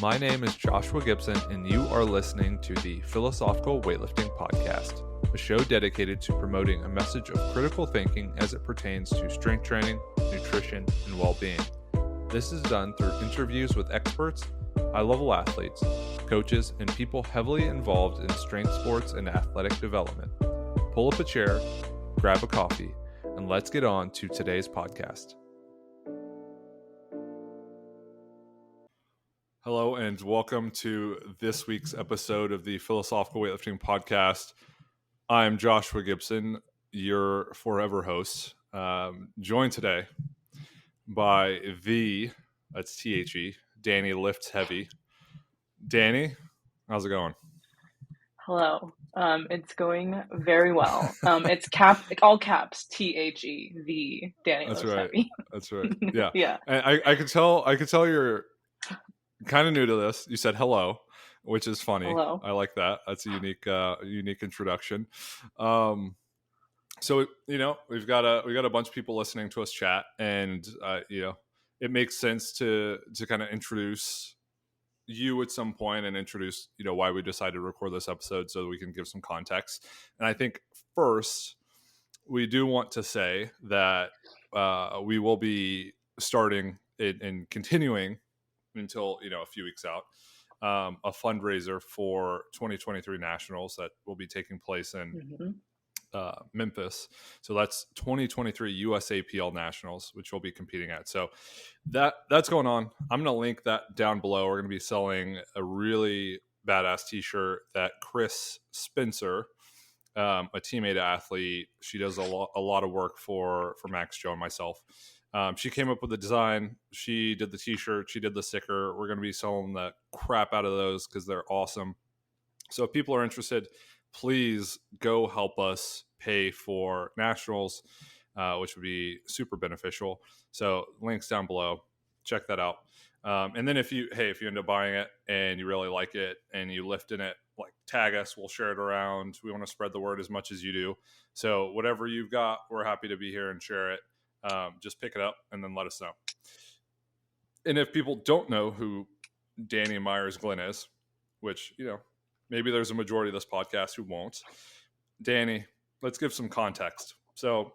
My name is Joshua Gibson, and you are listening to the Philosophical Weightlifting Podcast, a show dedicated to promoting a message of critical thinking as it pertains to strength training, nutrition, and well-being. This is done through interviews with experts, high-level athletes, coaches, and people heavily involved in strength sports and athletic development. Pull up a chair, grab a coffee, and let's get on to today's podcast. Hello, and welcome to this week's episode of the Philosophical Weightlifting Podcast. I'm Joshua Gibson, your forever host, joined today by that's T-H-E, Dani Lifts Heavy. Dani, how's it going? Hello. It's going very well. It's all caps, T-H-E, the Dani Lifts Heavy. That's right. Yeah. Yeah. And I could tell you're kind of new to this. You said hello, which is funny. Hello. I like that. That's a unique introduction. So we've got a bunch of people listening to us chat, and it makes sense to kind of introduce you at some point and introduce why we decided to record this episode so that we can give some context. And I think first we do want to say that we will be starting and continuing until a few weeks out a fundraiser for 2023 Nationals that will be taking place in Memphis. So that's 2023 USAPL Nationals, which we'll be competing at. So that's going on. I'm going to link that down below. We're going to be selling a really badass t-shirt that Chris Spencer, a teammate athlete, she does a lot of work for Max, Joe, and myself. She came up with the design. She did the t-shirt. She did the sticker. We're going to be selling the crap out of those because they're awesome. So if people are interested, please go help us pay for Nationals, which would be super beneficial. So links down below. Check that out. And then if you end up buying it and you really like it and you lift in it, like tag us, we'll share it around. We want to spread the word as much as you do. So whatever you've got, we're happy to be here and share it. Just pick it up and then let us know. And if people don't know who Dani Myers Glynn is, which, maybe there's a majority of this podcast who won't. Dani, let's give some context. So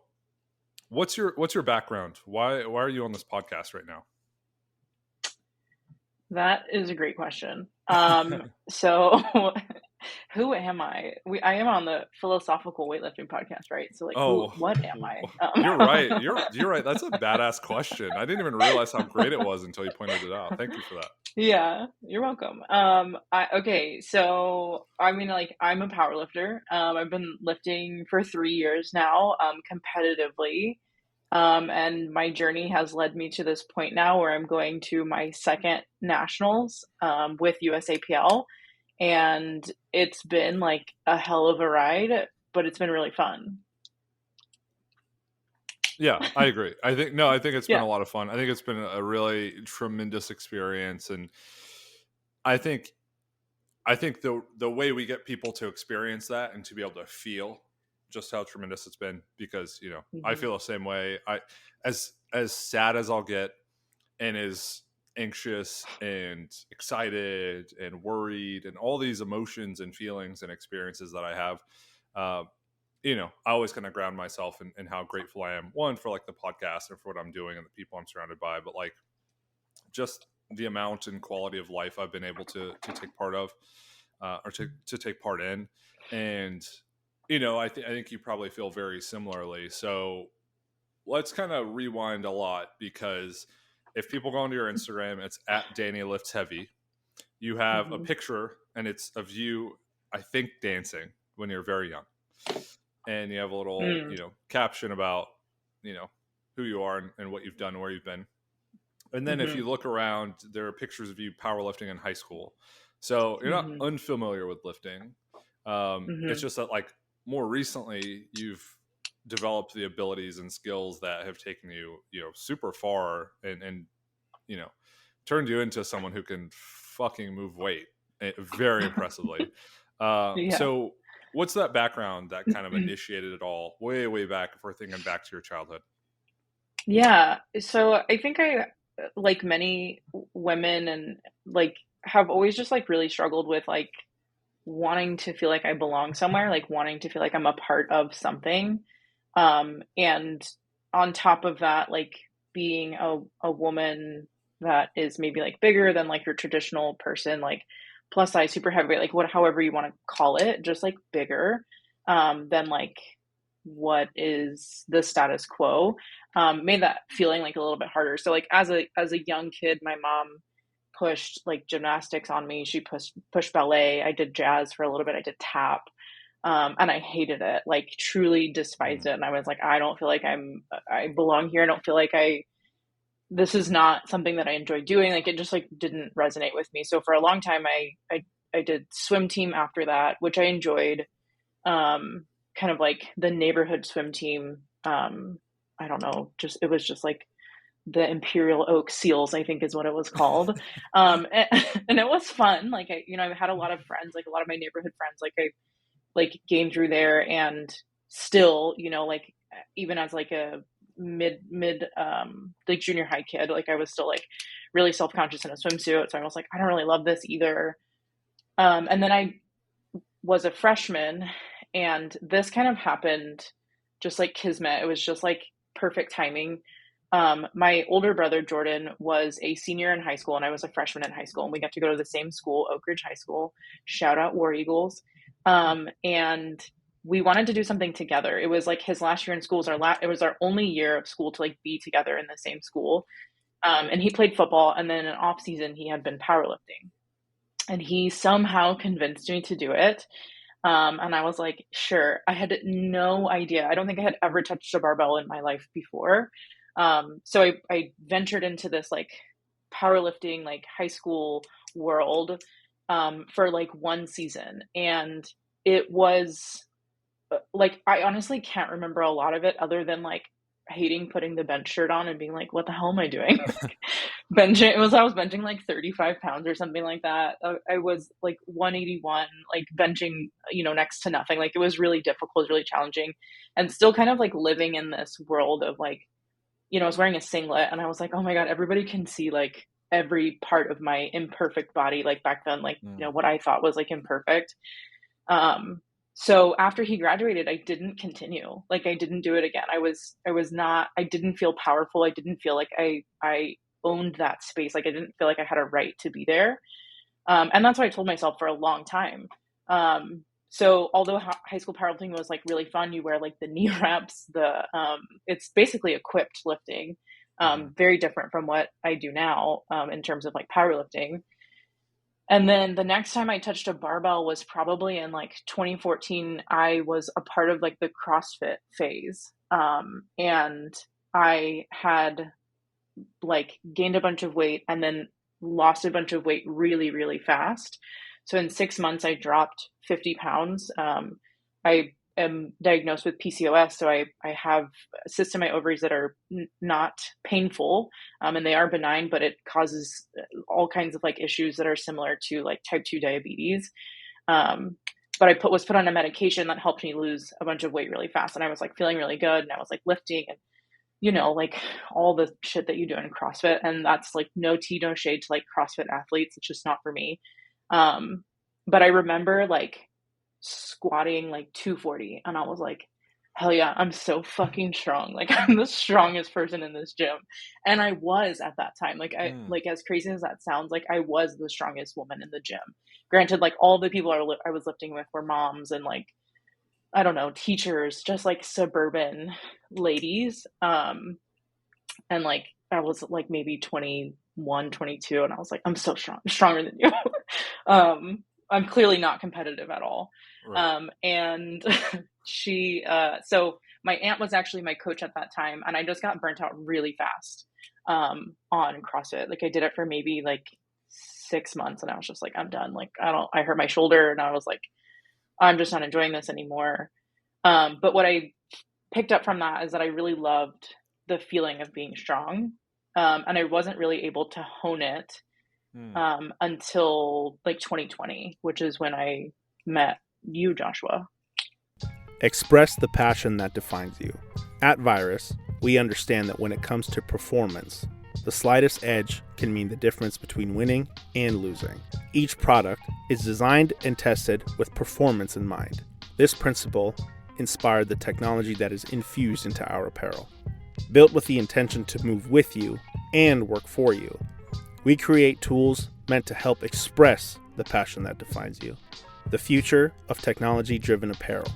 what's your background? Why are you on this podcast right now? That is a great question. So who am I? I am on the Philosophical Weightlifting Podcast, right? So what am I? You're right. You're right. That's a badass question. I didn't even realize how great it was until you pointed it out. Thank you for that. Yeah, you're welcome. So I'm a powerlifter. I've been lifting for 3 years now, competitively. And my journey has led me to this point now where I'm going to my second nationals, with USAPL. And it's been like a hell of a ride, but it's been really fun. Yeah, I agree. I think it's been a lot of fun. I think it's been a really tremendous experience. And I think the way we get people to experience that and to be able to feel just how tremendous it's been, because, I feel the same way. As sad as I'll get and as anxious and excited and worried and all these emotions and feelings and experiences that I have, I always kind of ground myself in how grateful I am, one, for like the podcast and for what I'm doing and the people I'm surrounded by, but like just the amount and quality of life I've been able to take part of, or to take part in. And, I think you probably feel very similarly. So let's kind of rewind a lot, because if people go onto your Instagram, it's at Dani Lifts Heavy. You have a picture, and it's of you, I think, dancing when you're very young. And you have a little, caption about, who you are and what you've done and where you've been. And then if you look around, there are pictures of you powerlifting in high school. So you're not unfamiliar with lifting. It's just that, like, more recently, you've developed the abilities and skills that have taken you, super far and turned you into someone who can fucking move weight very impressively. So what's that background that kind of initiated it all way, way back, if we're thinking back to your childhood? Yeah. So I think I, like many women, and like have always just like really struggled with like wanting to feel like I belong somewhere, like wanting to feel like I'm a part of something. And on top of that, like being a woman that is maybe like bigger than like your traditional person, like plus size, super heavyweight, like what, however you want to call it, just like bigger, than like what is the status quo, made that feeling like a little bit harder. So like as a young kid, my mom pushed like gymnastics on me. She pushed ballet. I did jazz for a little bit. I did tap. And I hated it, like truly despised it. And I was like, I don't feel like I belong here. I don't feel like this is not something that I enjoy doing. Like it just like didn't resonate with me. So for a long time, I did swim team after that, which I enjoyed. Kind of like the neighborhood swim team. I don't know, it was just like the Imperial Oak Seals, I think is what it was called. And it was fun. Like I had a lot of friends, like a lot of my neighborhood friends, like I like game through there, and still, like even as like a mid like junior high kid, like I was still like really self-conscious in a swimsuit. So I was like, I don't really love this either. And then I was a freshman, and this kind of happened just like kismet. It was just like perfect timing. My older brother Jordan was a senior in high school, and I was a freshman in high school, and we got to go to the same school, Oak Ridge High School. Shout out War Eagles. And we wanted to do something together. It was like his last year in school. It was our only year of school to like be together in the same school. And he played football, and then in off season he had been powerlifting, and he somehow convinced me to do it. And I was like, sure. I had no idea. I don't think I had ever touched a barbell in my life before. So I ventured into this like powerlifting, like high school world, for like one season. And it was like, I honestly can't remember a lot of it other than like hating putting the bench shirt on and being like, what the hell am I doing? I was benching like 35 pounds or something like that. I was like 181, like benching, next to nothing. Like it was really difficult, really challenging, and still kind of like living in this world of like, I was wearing a singlet, and I was like, oh my God, everybody can see like every part of my imperfect body. Like back then, like, what I thought was like imperfect. So after he graduated, I didn't continue. Like I didn't do it again. I didn't feel powerful. I didn't feel like I owned that space. Like I didn't feel like I had a right to be there. And that's what I told myself for a long time. So although high school powerlifting was like really fun, you wear like the knee wraps, it's basically equipped lifting, very different from what I do now, in terms of like powerlifting. And then the next time I touched a barbell was probably in like 2014. I was a part of like the CrossFit phase. And I had like gained a bunch of weight and then lost a bunch of weight really, really fast. So in 6 months, I dropped 50 pounds. I am diagnosed with PCOS. So I have cysts in my ovaries that are not painful, and they are benign, but it causes all kinds of like issues that are similar to like type 2 diabetes. But I was put on a medication that helped me lose a bunch of weight really fast. And I was like feeling really good, and I was like lifting and, like all the shit that you do in CrossFit. And that's like no tea, no shade to like CrossFit athletes. It's just not for me. But I remember like squatting like 240, and I was like, hell yeah, I'm so fucking strong. Like I'm the strongest person in this gym. And I was at that time, like like as crazy as that sounds, like I was the strongest woman in the gym. Granted, like all the people I was lifting with were moms and like, I don't know, teachers, just like suburban ladies. And like I was like maybe 21, 22, and I was like, I'm so stronger than you. I'm clearly not competitive at all. Right. And so my aunt was actually my coach at that time, and I just got burnt out really fast on CrossFit. Like I did it for maybe like 6 months, and I was just like, I'm done. Like I hurt my shoulder, and I was like, I'm just not enjoying this anymore. But what I picked up from that is that I really loved the feeling of being strong. And I wasn't really able to hone it until like 2020, which is when I met you, Joshua. Express the passion that defines you. At Virus, we understand that when it comes to performance, The slightest edge can mean the difference between winning and losing. Each product is designed and tested with performance in mind. This principle inspired the technology that is infused into our apparel. Built with the intention to move with you and work for you, we create tools meant to help express the passion that defines you. The future of technology-driven apparel.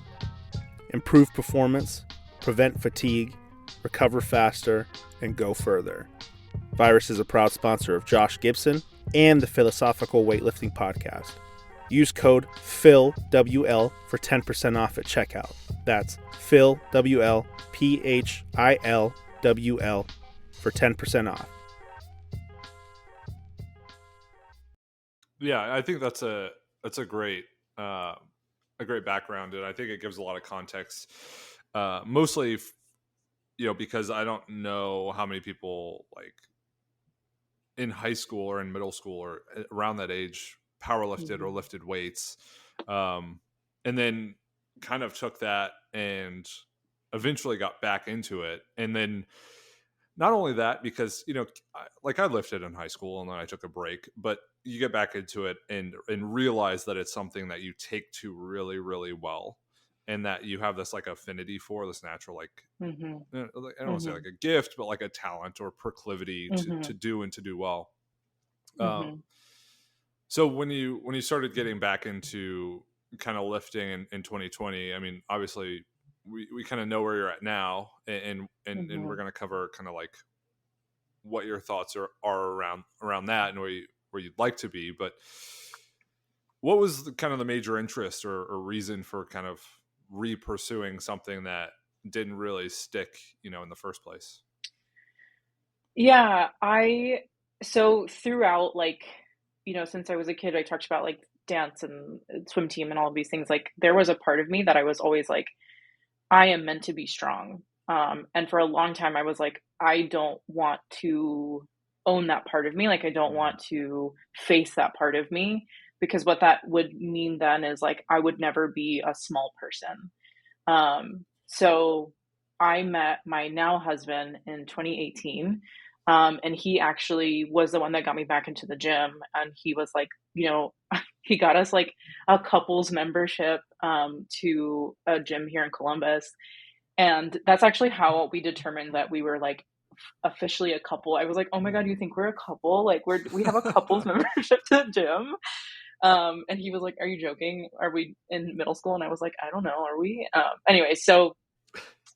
Improve performance, prevent fatigue, recover faster, and go further. Virus is a proud sponsor of Josh Gibson and the Philosophical Weightlifting Podcast. Use code PHILWL for 10% off at checkout. That's PHILWL, PHILWL, for 10% off. Yeah, I think that's a great background, and I think it gives a lot of context. Mostly, because I don't know how many people like in high school or in middle school or around that age powerlifted or lifted weights, and then kind of took that and eventually got back into it. And then not only that, because I lifted in high school and then I took a break, but you get back into it and realize that it's something that you take to really, really well, and that you have this like affinity for, this natural, like I don't want to say like a gift, but like a talent or proclivity to do and to do well. So when you started getting back into kind of lifting in 2020, I mean, obviously we kind of know where you're at now, and we're going to cover kind of like what your thoughts are around that and where you'd like to be. But what was kind of the major interest or reason for kind of re-pursuing something that didn't really stick, in the first place? Yeah, so throughout, like, since I was a kid, I talked about like dance and swim team and all of these things. Like, there was a part of me that I was always like, I am meant to be strong. And for a long time, I was like, I don't want to own that part of me. Like, I don't want to face that part of me, because what that would mean then is like, I would never be a small person. So I met my now husband in 2018. And he actually was the one that got me back into the gym. And he was like, he got us like a couples membership to a gym here in Columbus. And that's actually how we determined that we were like officially a couple. I was like, oh my God, you think we're a couple? Like we have a couples membership to the gym. And he was like, are you joking? Are we in middle school? And I was like, I don't know. Are we? Anyway, so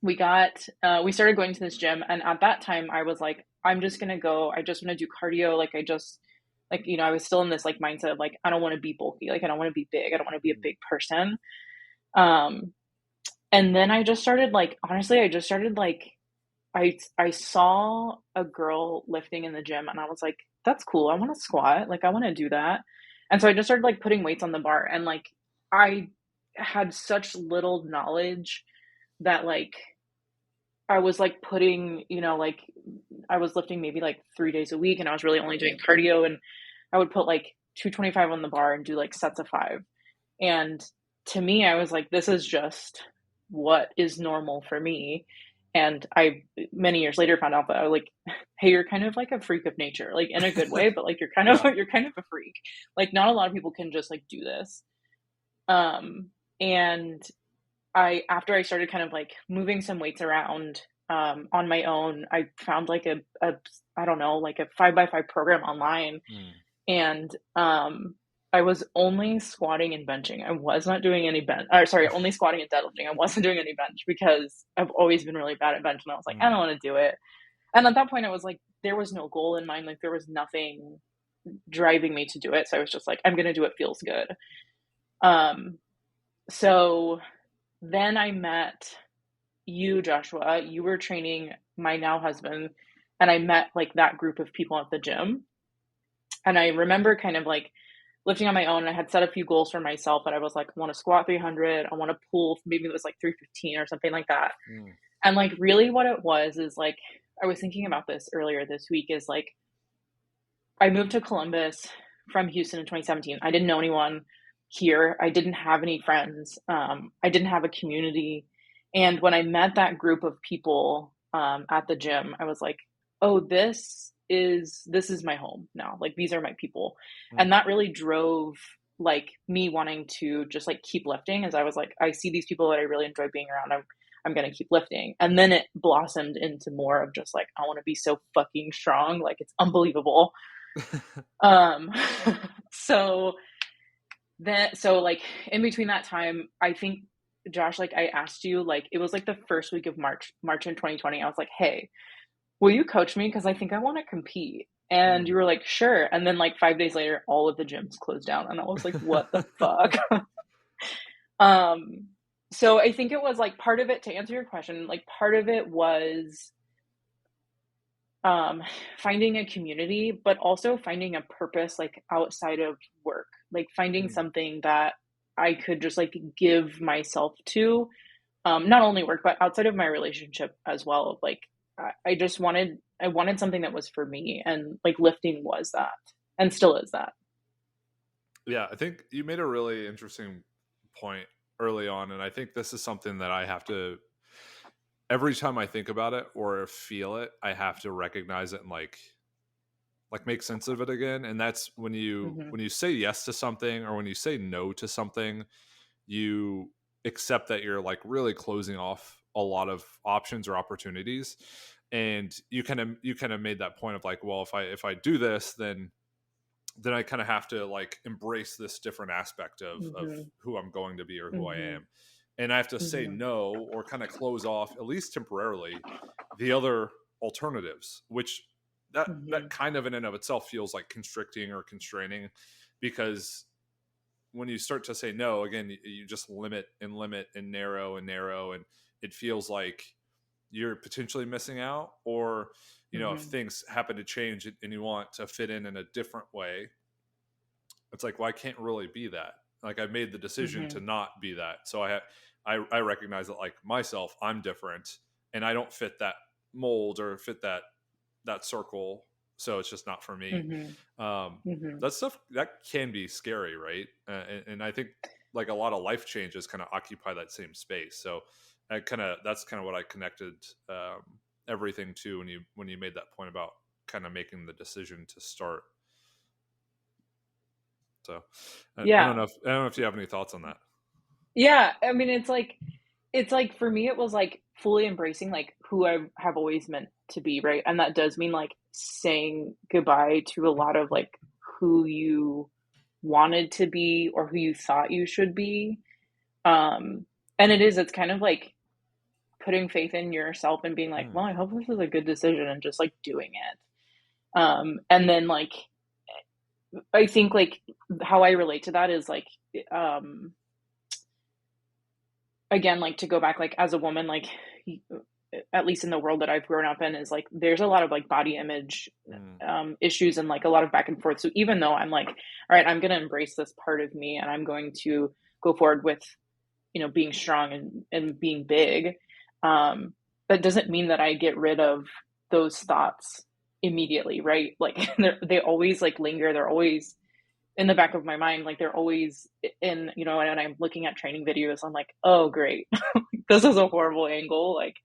we started going to this gym. And at that time I was like, I'm just going to go. I just want to do cardio. Like, I was still in this like mindset of like, I don't want to be bulky. Like, I don't want to be big. I don't want to be a big person. And then I just started like, honestly, I saw a girl lifting in the gym and I was like, that's cool. I want to squat. Like, I want to do that. And so I just started like putting weights on the bar, and like, I had such little knowledge that like, I was like putting, like I was lifting maybe like 3 days a week, and I was really only doing cardio, and I would put like 225 on the bar and do like sets of 5. And to me, I was like, this is just what is normal for me. And I, many years later, found out that I was like, hey, you're kind of like a freak of nature, like in a good way, but like you're kind of a freak. Like, not a lot of people can just like do this. And after I started kind of like moving some weights around on my own, I found like a I don't know, like a 5x5 program online. And I was only squatting and benching. I was not doing any only squatting and deadlifting. I wasn't doing any bench because I've always been really bad at bench. And I was like, I don't want to do it. And at that point I was like, there was no goal in mind. Like, there was nothing driving me to do it. So I was just like, I'm going to do what feels good. So then I met you, Joshua. You were training my now husband, and I met like that group of people at the gym. And I remember kind of like lifting on my own. And I had set a few goals for myself, but I was like, I want to squat 300. I want to pull, maybe it was like 315 or something like that. And like, really what it was is like, I was thinking about this earlier this week, is like, I moved to Columbus from Houston in 2017. I didn't know anyone here. I didn't have any friends. I didn't have a community. And when I met that group of people at the gym, I was like, oh, this this is my home now. Like, these are my people. And Mm. that really drove like me wanting to just like keep lifting, as I was like, I see these people that I really enjoy being around. I'm going to keep lifting. And then it blossomed into more of just like, I want to be so fucking strong. Like, it's unbelievable. Um, so so like in between that time, I think, Josh, like I asked you, like it was like the first week of March in 2020. I was like, hey, will you coach me? Because I think I want to compete. And you Mm. were like, sure. And then like 5 days later, all of the gyms closed down. And I was like, what the fuck? um, so I think it was like part of it, to answer your question, like part of it was um finding a community, but also finding a purpose like outside of work, like finding Mm. something that I could just like give myself to, not only work but outside of my relationship as well. Like I just wanted something that was for me, and like lifting was that, and still is that. Yeah, I think you made a really interesting point early on, and I think this is something that I have to, every time I think about it or feel it, I have to recognize it and like make sense of it again. And that's Hmm. when you say yes to something or when you say no to something, you accept that you're like really closing off a lot of options or opportunities. And you kind of made that point of like, well, if I do this, then I kind of have to like embrace this different aspect of Hmm. who I'm going to be or who I Hmm. am. And I have to say Hmm. no or kind of close off, at least temporarily, the other alternatives, which that Hmm. kind of in and of itself feels like constricting or constraining, because when you start to say no again, you just limit and narrow, and it feels like you're potentially missing out. Or if Hmm. things happen to change and you want to fit in a different way, it's like, well, I can't really be that. Like, I made the decision to hmm. not be that. So I recognize that, like, myself, I'm different and I don't fit that mold or fit that circle. So it's just not for me. Hmm. Um, Hmm. that stuff that can be scary, right? And I think like a lot of life changes kind of occupy that same space. So that's kind of what I connected everything to when you made that point about kind of making the decision to start. So Yeah. I don't know if you have any thoughts on that. Yeah. I mean, it's like for me, it was like fully embracing like who I have always meant to be, right? And that does mean like saying goodbye to a lot of like who you wanted to be or who you thought you should be. Um, and it's kind of like putting faith in yourself and being like, Hmm. well, I hope this is a good decision, and just like doing it. And then like I think like how I relate to that is like um again, like to go back, like as a woman, like at least in the world that I've grown up in, is like there's a lot of like body image Hmm. issues and like a lot of back and forth. So even though I'm like, all right, I'm going to embrace this part of me and I'm going to go forward with, being strong and being big, um, that doesn't mean that I get rid of those thoughts immediately, right? Like they always like linger. They're always in the back of my mind, like they're always in, and I'm looking at training videos, I'm like, oh great, this is a horrible angle, like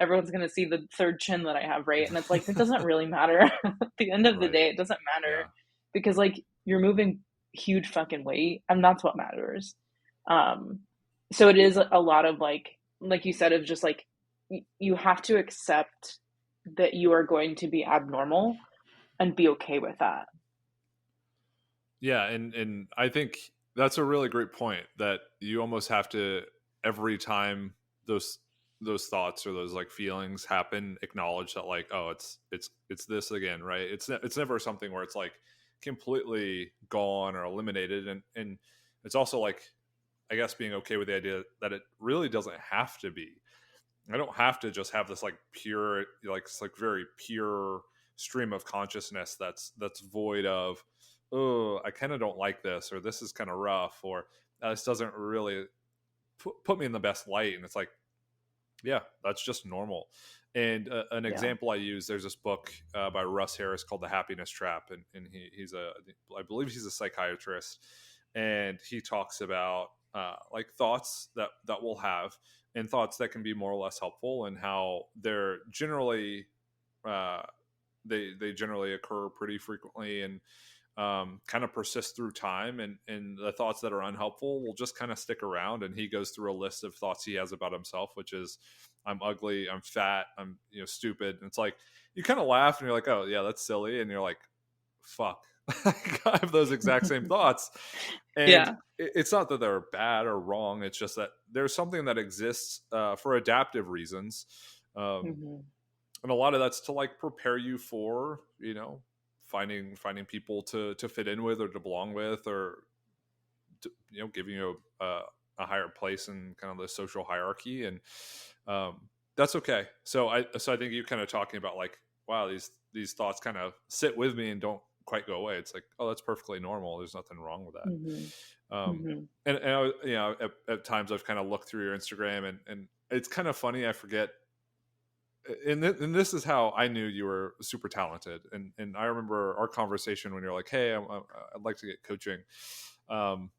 everyone's going to see the third chin that I have, right? And it's like, it doesn't really matter. At the end of the Right. day, it doesn't matter, Yeah. because like you're moving huge fucking weight, and that's what matters. um so it is a lot of like you said, of just like you have to accept that you are going to be abnormal and be okay with that. Yeah, and I think that's a really great point, that you almost have to, every time those thoughts or those like feelings happen, acknowledge that like, oh, it's this again, right? It's never something where it's like completely gone or eliminated, and it's also like, I guess, being okay with the idea that it really doesn't have to be. I don't have to just have this like pure, like it's like very pure stream of consciousness that's void of, oh, I kind of don't like this, or this is kind of rough, or this doesn't really put me in the best light. And it's like, yeah, that's just normal. And an Yeah. example I use, there's this book by Russ Harris called The Happiness Trap, and I believe he's a psychiatrist, and he talks about like thoughts that we'll have, and thoughts that can be more or less helpful, and how they're generally uh, they generally occur pretty frequently and kind of persist through time, and the thoughts that are unhelpful will just kind of stick around. And he goes through a list of thoughts he has about himself, which is, I'm ugly, I'm fat, I'm stupid. And it's like you kind of laugh and you're like, oh yeah, that's silly, and you're like, fuck, I have those exact same thoughts. And Yeah. it's not that they're bad or wrong, it's just that there's something that exists for adaptive reasons. um, Hmm. and a lot of that's to like prepare you for finding people to fit in with or to belong with, or to, giving you a higher place in kind of the social hierarchy. And um, that's okay. So I think you kind of talking about like, wow, these thoughts kind of sit with me and don't quite go away. It's like, oh, that's perfectly normal, there's nothing wrong with Hmm. that. Hmm. And at times I've kind of looked through your Instagram, and it's kind of funny, I forget. And this is how I knew you were super talented. And I remember our conversation when you're like, hey, I'd like to get coaching. um,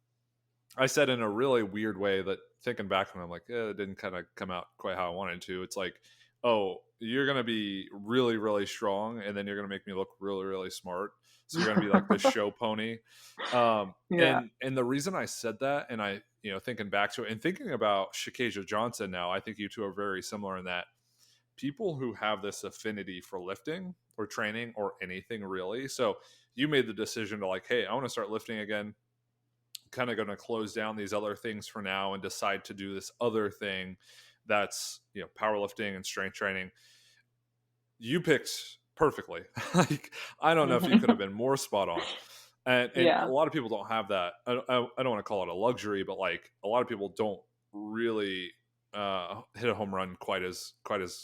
I said in a really weird way that, thinking back, when I'm like, it didn't kind of come out quite how I wanted to. It's like, oh, you're going to be really, really strong, and then you're going to make me look really, really smart. So you're going to be like this show pony. Yeah. And the reason I said that, and I, thinking back to it and thinking about Shakasia Johnson now, I think you two are very similar in that people who have this affinity for lifting or training or anything really. So you made the decision to like, hey, I want to start lifting again, kind of going to close down these other things for now and decide to do this other thing that's powerlifting and strength training. You picked perfectly. Like, I don't know if you could have Hmm. been more spot on. And a Yeah. lot of people don't have that. I don't want to call it a luxury, but like a lot of people don't really hit a home run quite as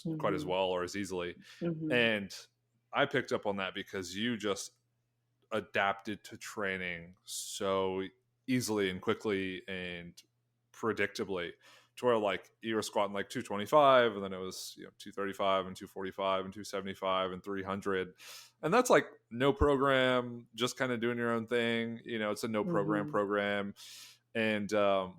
Hmm. well or as easily. Hmm. And I picked up on that because you just adapted to training so easily and quickly and predictably, to where like you were squatting like 225, and then it was 235 and 245 and 275 and 300, and that's like no program, just kind of doing your own thing. It's a no Hmm. program. And I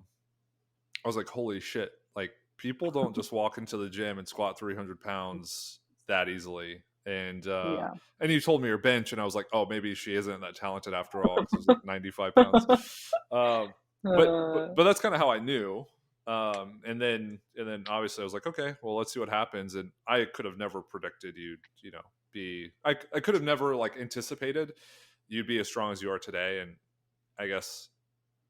was like, holy shit, like people don't just walk into the gym and squat 300 pounds that easily. Yeah. And you told me your bench, and I was like, oh, maybe she isn't that talented after all, because it was like 95 pounds. um, but but Uh, but that's kind of how I knew. And then obviously I was like, okay, well, let's see what happens. And I could have never predicted you'd be, I could have never like anticipated you'd be as strong as you are today. And I guess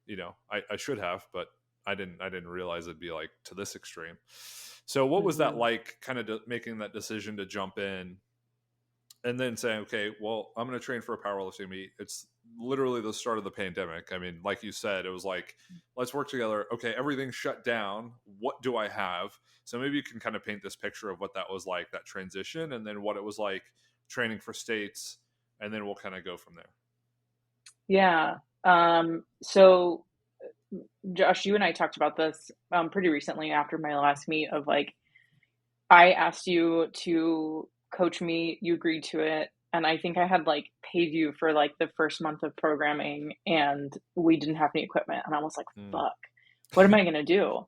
I should have, but I didn't realize it'd be like to this extreme. So what was that mhm. like, kind of making that decision to jump in and then saying, okay, well, I'm going to train for a powerlifting meet? It's literally the start of the pandemic. I mean, like you said, it was like, let's work together. Okay, everything's shut down. What do I have? So maybe you can kind of paint this picture of what that was like, that transition, and then what it was like training for states, and then we'll kind of go from there. Yeah. So Josh, you and I talked about this pretty recently after my last meet of like, I asked you to coach me, you agreed to it, and I think I had like paid you for like the first month of programming and we didn't have any equipment and I was like, Mm. fuck, what am I gonna do?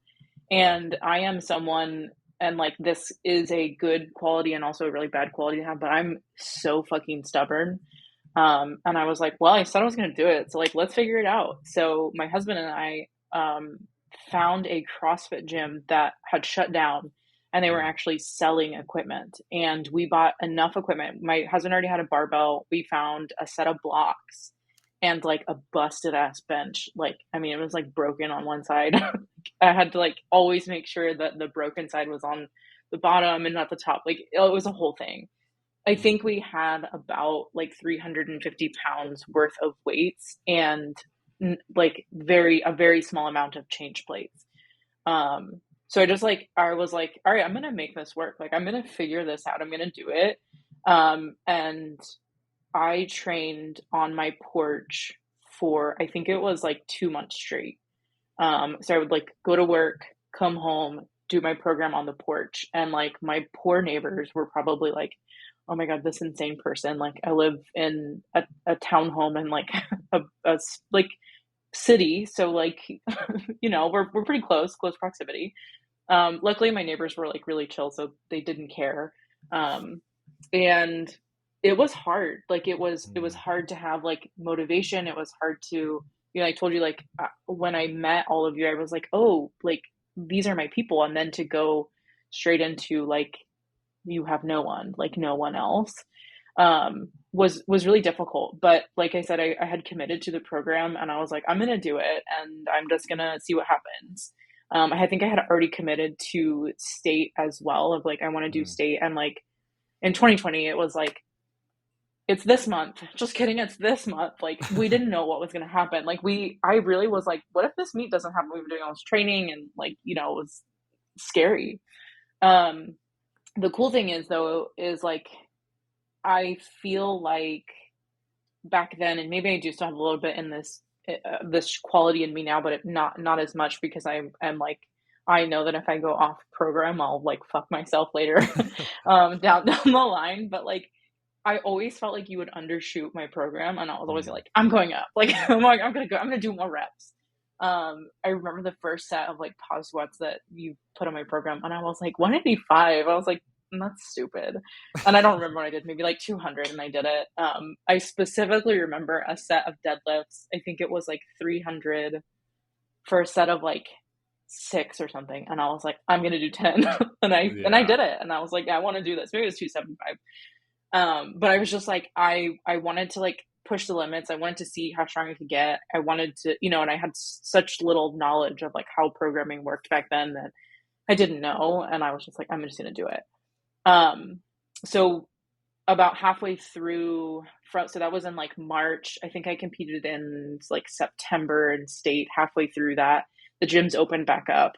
Yeah. And I am someone, and like this is a good quality and also a really bad quality to have, but I'm so fucking stubborn. And I was like, well, I said I was going to do it. So, like, let's figure it out. So, my husband and I found a CrossFit gym that had shut down and they were Mm. actually selling equipment. And we bought enough equipment. My husband already had a barbell. We found a set of blocks and like a busted ass bench. Like, I mean, it was like broken on one side. I had to like always make sure that the broken side was on the bottom and not the top. Like, it was a whole thing. I Mm. think we had about like 350 pounds worth of weights and like a very small amount of change plates. So I was like, all right, I'm gonna make this work. Like I'm gonna figure this out. I'm gonna do it. And I trained on my porch for I think it was like 2 months straight. So I would like go to work, come home, do my program on the porch, and like my poor neighbors were probably like, "Oh my God, this insane person!" Like I live in a townhome in like like city, so like we're pretty close proximity. Luckily, my neighbors were like really chill, so they didn't care. Um, and it was hard. Like it was Mm. hard to have like motivation. It was hard to, you know, I told you like when I met all of you, I was like, oh, like these are my people. And then to go straight into like, you have no one, like no one else, was really difficult. But like I said, I had committed to the program and I was like, I'm gonna do it and I'm just gonna see what happens. I think I had already committed to state as well of like I want to do Mm. state, and like in 2020 it was like it's this month. Just kidding, it's this month. Like we didn't know what was gonna happen. Like I really was like, what if this meet doesn't happen? We were doing all this training and like, you know, it was scary. Um the cool thing is though, is like I feel like back then, and maybe I do still have a little bit in this quality in me now, but not as much because I'm like I know that if I go off program, I'll like fuck myself later down the line. But like I always felt like you would undershoot my program, and I was always Mm. like, I'm going up. Like I'm like I'm gonna do more reps. I remember the first set of like pause squats that you put on my program, and I was like 185. I was like, that's stupid. And I don't remember what I did, maybe like 200, and I did it. I specifically remember a set of deadlifts. I think it was like 300 for a set of like six or something, and I was like, I'm gonna do 10, and I Yeah. did it, and I was like, yeah, I want to do this. Maybe it was 275. But I was just like, I wanted to like push the limits. I wanted to see how strong I could get. I wanted to, you know, and I had such little knowledge of like how programming worked back then that I didn't know, and I was just like, I'm just gonna do it. Um, so about halfway through from, so that was in like March. I think I competed in like September in state. Halfway through that, the gyms opened back up.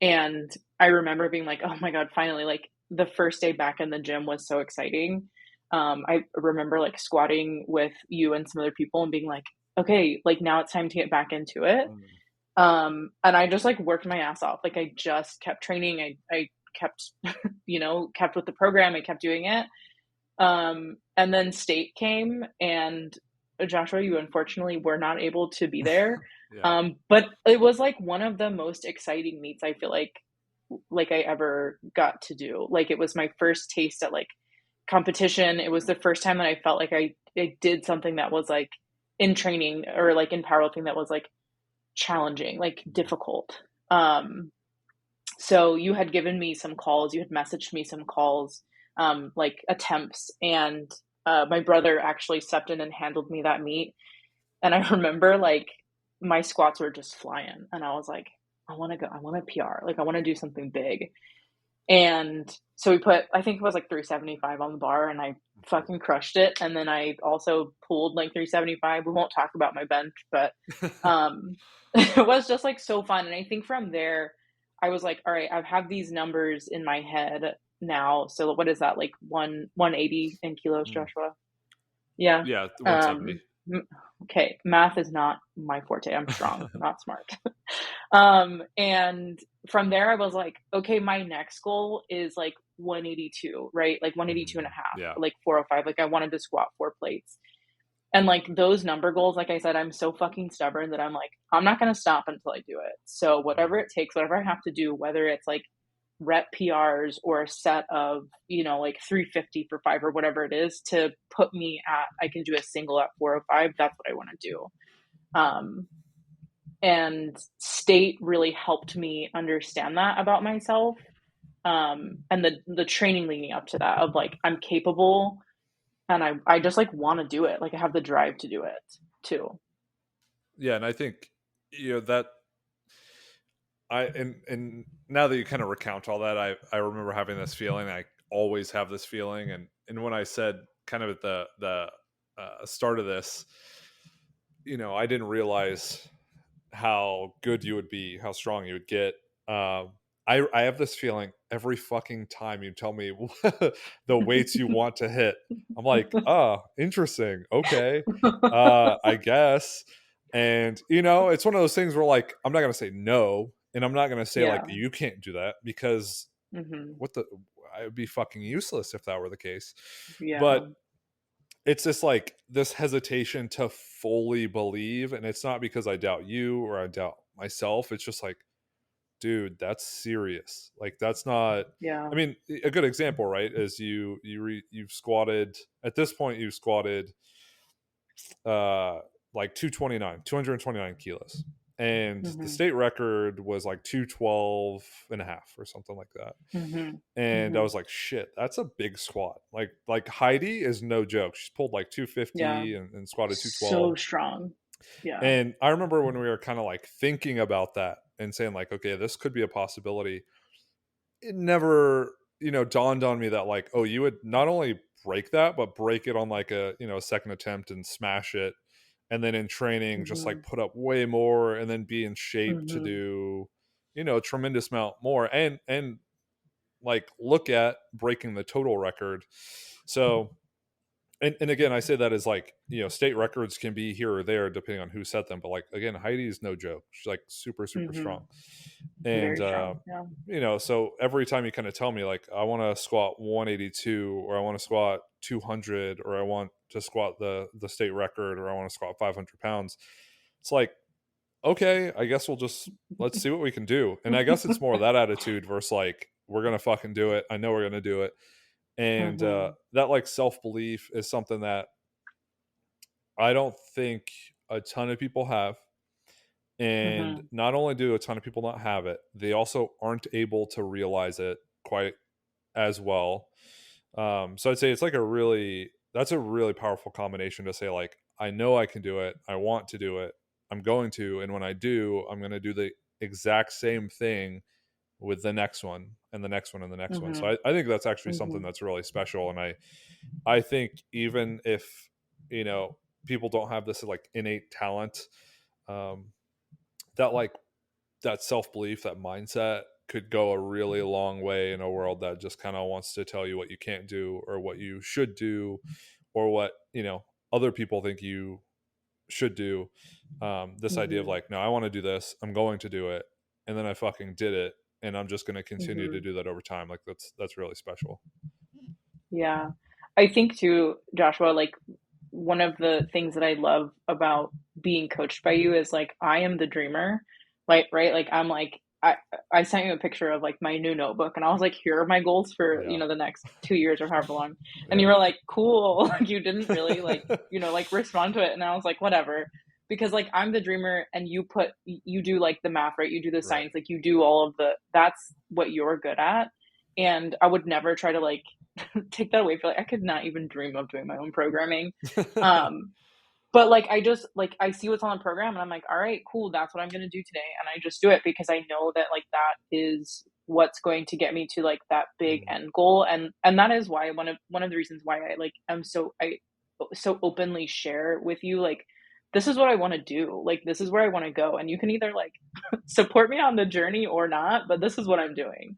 And I remember being like, oh my God, finally, like the first day back in the gym was so exciting. I remember like squatting with you and some other people and being like, okay, like now it's time to get back into it. Mm. And I just like worked my ass off. Like I just kept training. I kept, you know, kept with the program. I kept doing it. And then state came, and Joshua, you unfortunately were not able to be there. Yeah. But it was like one of the most exciting meets I feel like I ever got to do. Like it was my first taste at like competition. It was the first time that I felt like I did something that was like in training or like in powerlifting that was like challenging, like difficult. So you had given me some calls, you had messaged me some calls, like attempts, and my brother actually stepped in and handled me that meet. And I remember like my squats were just flying, and I was like, I want to go, I want a PR, like I want to do something big. And so we put, I think it was like 375 on the bar, and I fucking crushed it. And then I also pulled like 375. We won't talk about my bench, but it was just like so fun. And I think from there, I was like, all right, I have these numbers in my head now. So what is that, like 180 in kilos, Mm. Joshua? Yeah. Yeah, 170. Um, okay, math is not my forte. I'm strong, not smart. And from there I was like, okay, my next goal is like 182, right? Like 182 and a half, Yeah. like 405. Like I wanted to squat 4 plates. And like those number goals, like I said, I'm so fucking stubborn that I'm like, I'm not going to stop until I do it. So whatever it takes, whatever I have to do, whether it's like rep PRs or a set of, you know, like 350 for 5 or whatever it is to put me at, I can do a single at 405. That's what I want to do. And state really helped me understand that about myself. And the training leading up to that of like, I'm capable, and I just like want to do it. Like I have the drive to do it too. Yeah, and I think that and now that you kind of recount all that, I remember having this feeling. I always have this feeling, and when I said kind of at the start of this, I didn't realize how good you would be, how strong you would get. I have this feeling every fucking time you tell me the weights you want to hit. I'm like, interesting. Okay. I guess. And it's one of those things where like, I'm not going to say no. And I'm not going to say like, Yeah. you can't do that because Mm-hmm. I would be fucking useless if that were the case. Yeah. But it's just like this hesitation to fully believe. And it's not because I doubt you or I doubt myself. It's just like, dude, that's serious. Like that's not, Yeah. I mean, a good example, right, is you've squatted, at this point you've squatted like 229 kilos, and the Mhm. state record was like 212 and a half or something like that. Mhm. And I Mhm. was like, shit, that's a big squat. Like Heidi is no joke. She's pulled like Yeah. 250 and squatted 212. So strong. Yeah. And I remember when we were kind of like thinking about that and saying like, okay, this could be a possibility. It never, dawned on me that like, oh, you would not only break that, but break it on like a second attempt and smash it. And then in training, just like Mhm. put up way more and then be in shape to Mhm. do, a tremendous amount more. And like look at breaking the total record. So, and again, I say that as like, state records can be here or there depending on who set them. But like, again, Heidi is no joke. She's like super, super strong. Mhm. And, Very strong. Yeah. so every time you kind of tell me like, I want to squat 182 or I want to squat 200 or I want to squat the state record or I want to squat 500 pounds, it's like, okay, I guess let's see what we can do. And I guess it's more of that attitude versus like, we're going to fucking do it. I know we're going to do it. And Mhm. that like self-belief is something that I don't think a ton of people have. And Mhm. not only do a ton of people not have it, they also aren't able to realize it quite as well. So I'd say it's like that's a really powerful combination to say like, I know I can do it. I want to do it. I'm going to. And when I do, I'm going to do the exact same thing with the next one and the next one and the next one. So Mhm. I think that's actually something Mhm. that's really special. And I think even if, people don't have this like innate talent, um, that like that self-belief, that mindset could go a really long way in a world that just kind of wants to tell you what you can't do or what you should do or what, other people think you should do. This idea of Mhm. like, no, I want to do this, I'm going to do it, and then I fucking did it, and I'm just going to continue to Mhm. do that over time. Like that's really special. Yeah. I think too, Joshua, like one of the things that I love about being coached by you is like I am the dreamer. Like, right? Like I'm like I sent you a picture of like my new notebook and I was like, here are my goals for, Yeah. the next 2 years or however long. And you Yeah. were like, cool. Like you didn't really like, like respond to it. And I was like, whatever. Because like I'm the dreamer and you do like the math, right? You do the Right. science, like you do all of that's what you're good at. And I would never try to like take that away. For like I could not even dream of doing my own programming. Um, but like I just like I see what's on the program and I'm like, all right, cool, that's what I'm gonna do today. And I just do it because I know that like that is what's going to get me to like that big Mm, end goal. And that is why one of the reasons why I like am so openly share with you like this is what I want to do. Like this is where I want to go. And you can either like support me on the journey or not, but this is what I'm doing.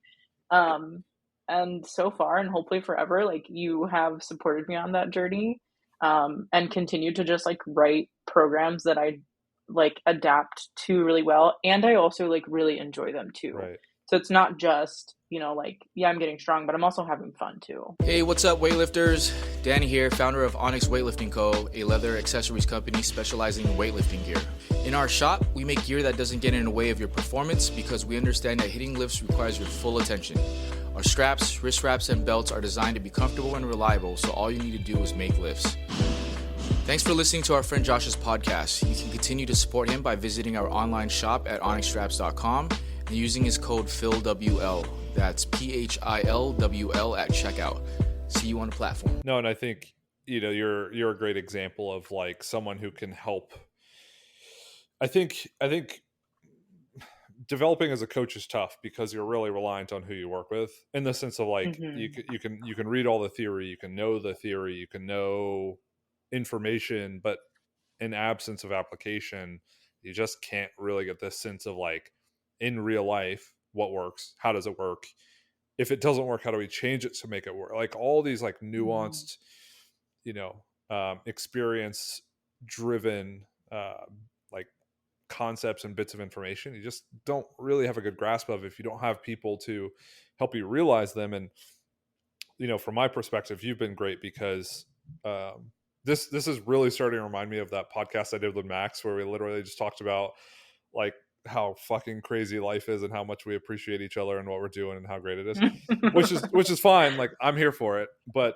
Um, and so far, and hopefully forever, like you have supported me on that journey, and continue to just like write programs that I like adapt to really well. And I also like really enjoy them too. right. So it's not just, like, yeah, I'm getting strong, but I'm also having fun too. Hey, what's up, weightlifters? Danny here, founder of Onyx Weightlifting Co., a leather accessories company specializing in weightlifting gear. In our shop, we make gear that doesn't get in the way of your performance because we understand that hitting lifts requires your full attention. Our straps, wrist wraps, and belts are designed to be comfortable and reliable, so all you need to do is make lifts. Thanks for listening to our friend Josh's podcast. You can continue to support him by visiting our online shop at onyxstraps.com and using his code PHILWL. That's PHILWL at checkout. See you on the platform. No, and I think you're a great example of like someone who can help. I think developing as a coach is tough because you're really reliant on who you work with, in the sense of like Hmm. you can read all the theory, you can know the theory, you can know information, but in absence of application, you just can't really get this sense of like in real life what works, how does it work, if it doesn't work, how do we change it to make it work, like all these like Hmm. nuanced, experience driven, like concepts and bits of information you just don't really have a good grasp of if you don't have people to help you realize them. And from my perspective, you've been great because this is really starting to remind me of that podcast I did with Max where we literally just talked about like how fucking crazy life is and how much we appreciate each other and what we're doing and how great it is, which is fine. Like, I'm here for it. But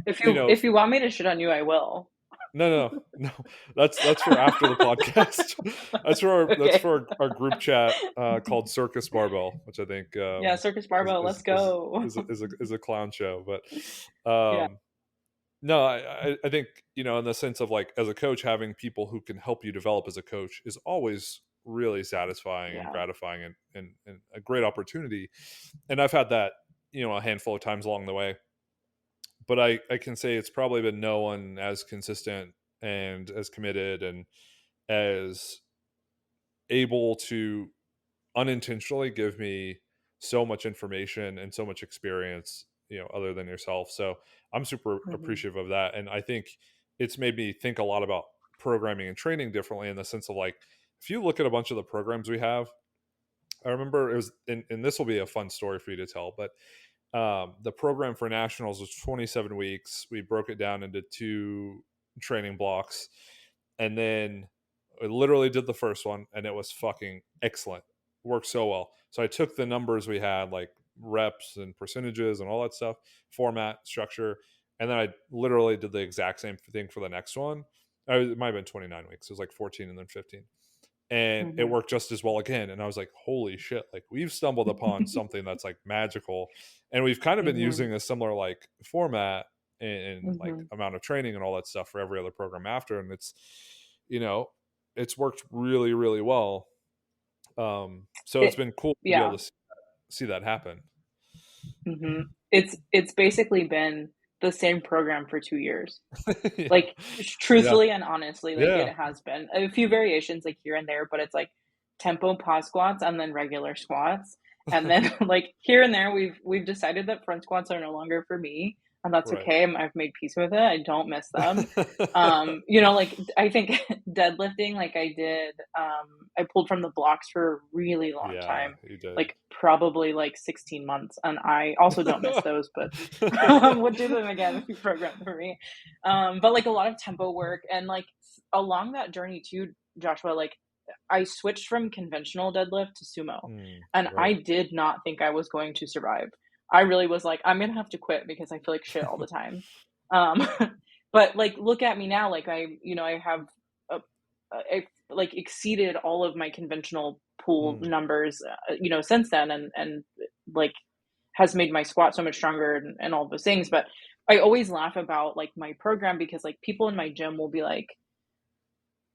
if you want me to shit on you, I will. no, that's for after the podcast. That's Okay. for our group chat called Circus Barbell, which I think Yeah, Circus Barbell, let's go. is a clown show. But Yeah. no, I think, in the sense of, like, as a coach, having people who can help you develop as a coach is always really satisfying and Yeah. gratifying and a great opportunity. And I've had that, a handful of times along the way. But I can say it's probably been no one as consistent and as committed and as able to unintentionally give me so much information and so much experience, other than yourself. So I'm super Mhm. appreciative of that. And I think it's made me think a lot about programming and training differently, in the sense of, like, if you look at a bunch of the programs we have, I remember it was, and this will be a fun story for you to tell, but the program for nationals was 27 weeks. We broke it down into 2 training blocks, and then I literally did the first one, and it was fucking excellent. Worked so well. So I took the numbers we had, like reps and percentages and all that stuff, format, structure, and then I literally did the exact same thing for the next one. It might have been 29 weeks. It was like 14 and then 15, and it Mhm. worked just as well again. And I was like, holy shit, like, we've stumbled upon something that's, like, magical. And we've kind of been Mhm. using a similar, like, format and like Mhm. amount of training and all that stuff for every other program after, and you know it's worked really, really well. So it's It been cool to be able yeah. to see that happen. Mhm. It's basically been the same program for 2 years. Yeah, Like, yeah, truthfully and honestly, like, it yeah. has been. A few variations, like, here and there, but it's, like, tempo pause squats and then regular squats, and then, like, here and there, we've decided that front squats are no longer for me, and that's Right. okay, I've made peace with it, I don't miss them. Like, I think deadlifting, like, I pulled from the blocks for a really long Yeah, time, you did. like, probably, like, 16 months, and I also don't miss those, but would do them again if you programmed for me. But like a lot of tempo work and like along that journey too, Joshua, like I switched from conventional deadlift to sumo, and I Right. did not think I was going to survive. I really was like, I'm gonna have to quit because I feel like shit all the time. Um, but like, look at me now. Like I have, a, I like exceeded all of my conventional pool Mm. numbers, since then, and like has made my squat so much stronger and all those things. But I always laugh about like my program because like people in my gym will be like,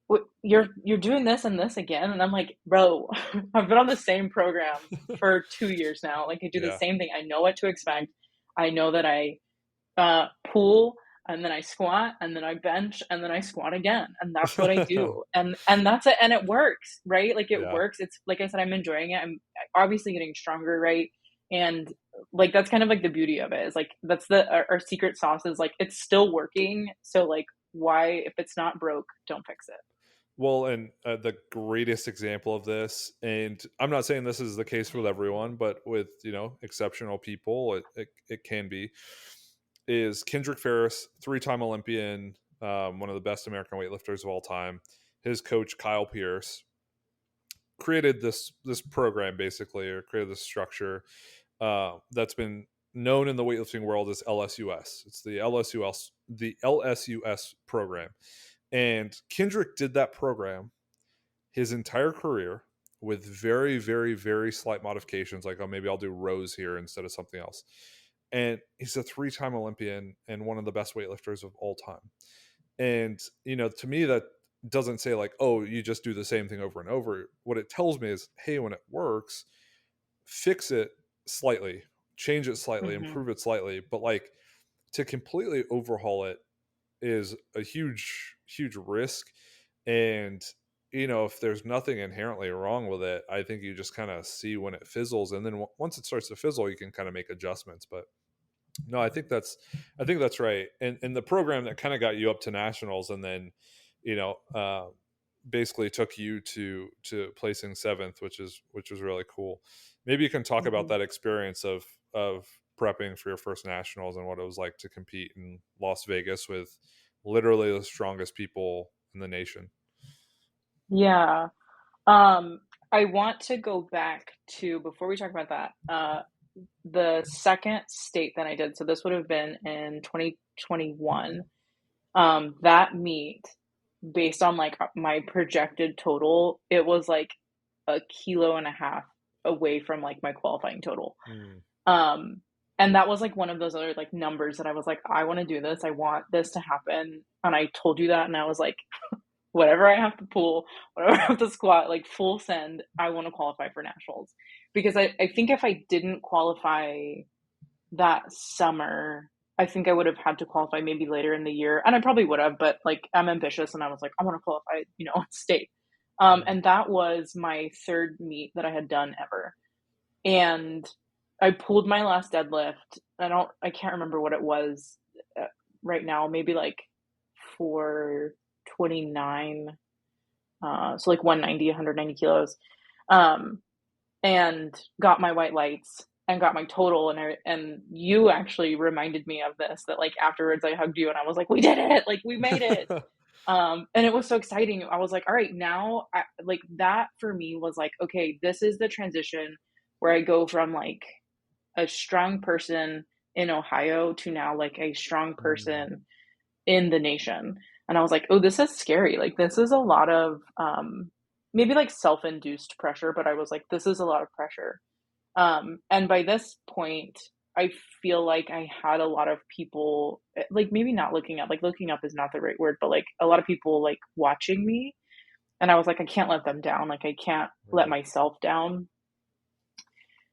"What, you're doing this and this again?" And I'm like, "Bro, I've been on the same program for 2 years now. Like I do the Yeah. same thing. I know what to expect. I know that I pull and then I squat and then I bench and then I squat again, and that's what I do. And that's it. And it works, right? Like it Yeah. works. It's like I said, I'm enjoying it. I'm obviously getting stronger, right? And like that's kind of like the beauty of it is like that's our secret sauce is like it's still working. So like why if it's not broke, don't fix it. Well, and the greatest example of this, and I'm not saying this is the case with everyone, but with exceptional people, it can be, is Kendrick Ferris, 3-time Olympian, one of the best American weightlifters of all time. His coach Kyle Pierce created this program, basically, or created this structure that's been known in the weightlifting world as LSUS. It's the LSUS program. And Kendrick did that program his entire career with very, very, very slight modifications, like, oh, maybe I'll do rows here instead of something else. And he's a 3-time Olympian and one of the best weightlifters of all time. And, to me, that doesn't say like, oh, you just do the same thing over and over. What it tells me is, hey, when it works, fix it slightly, change it slightly, Mm-hmm. improve it slightly. But like, to completely overhaul it is a huge, huge risk. And if there's nothing inherently wrong with it, I think you just kind of see when it fizzles, and then once it starts to fizzle, you can kind of make adjustments. But no, I think that's right. And the program that kind of got you up to nationals, and then you know basically took you to placing 7th, which is really cool. Maybe you can talk about Mm-hmm. that experience of prepping for your first nationals and what it was like to compete in Las Vegas with literally the strongest people in the nation. Yeah. Um, I want to go back to, before we talk about that, the second state that I did. So this would have been in 2021. That meet, based on like my projected total, it was like 1.5 kilos away from like my qualifying total. Um, and that was like one of those other like numbers that I was like, I want to do this. I want this to happen. And I told you that, and I was like, whatever I have to pull, whatever I have to squat, like full send, I want to qualify for nationals. Because I think if I didn't qualify that summer, I think I would have had to qualify maybe later in the year. And I probably would have, but like I'm ambitious and I was like, I want to qualify, state. And that was my third meet that I had done ever. And I pulled my last deadlift. I can't remember what it was right now, maybe like 429, so like 190 kilos, and got my white lights and got my total. And you actually reminded me of this, that like afterwards I hugged you and I was like, we did it, like we made it. And it was so exciting. I was like, all right, now like that for me was like, okay, this is the transition where I go from like a strong person in Ohio to now like a strong person in the nation. And I was like, oh, this is scary. Like this is a lot of maybe like self-induced pressure, but I was like, this is a lot of pressure. And by this point, I feel like I had a lot of people, like maybe not looking up, like looking up is not the right word, but like a lot of people like watching me. And I was like, I can't let them down. Like I can't let myself down.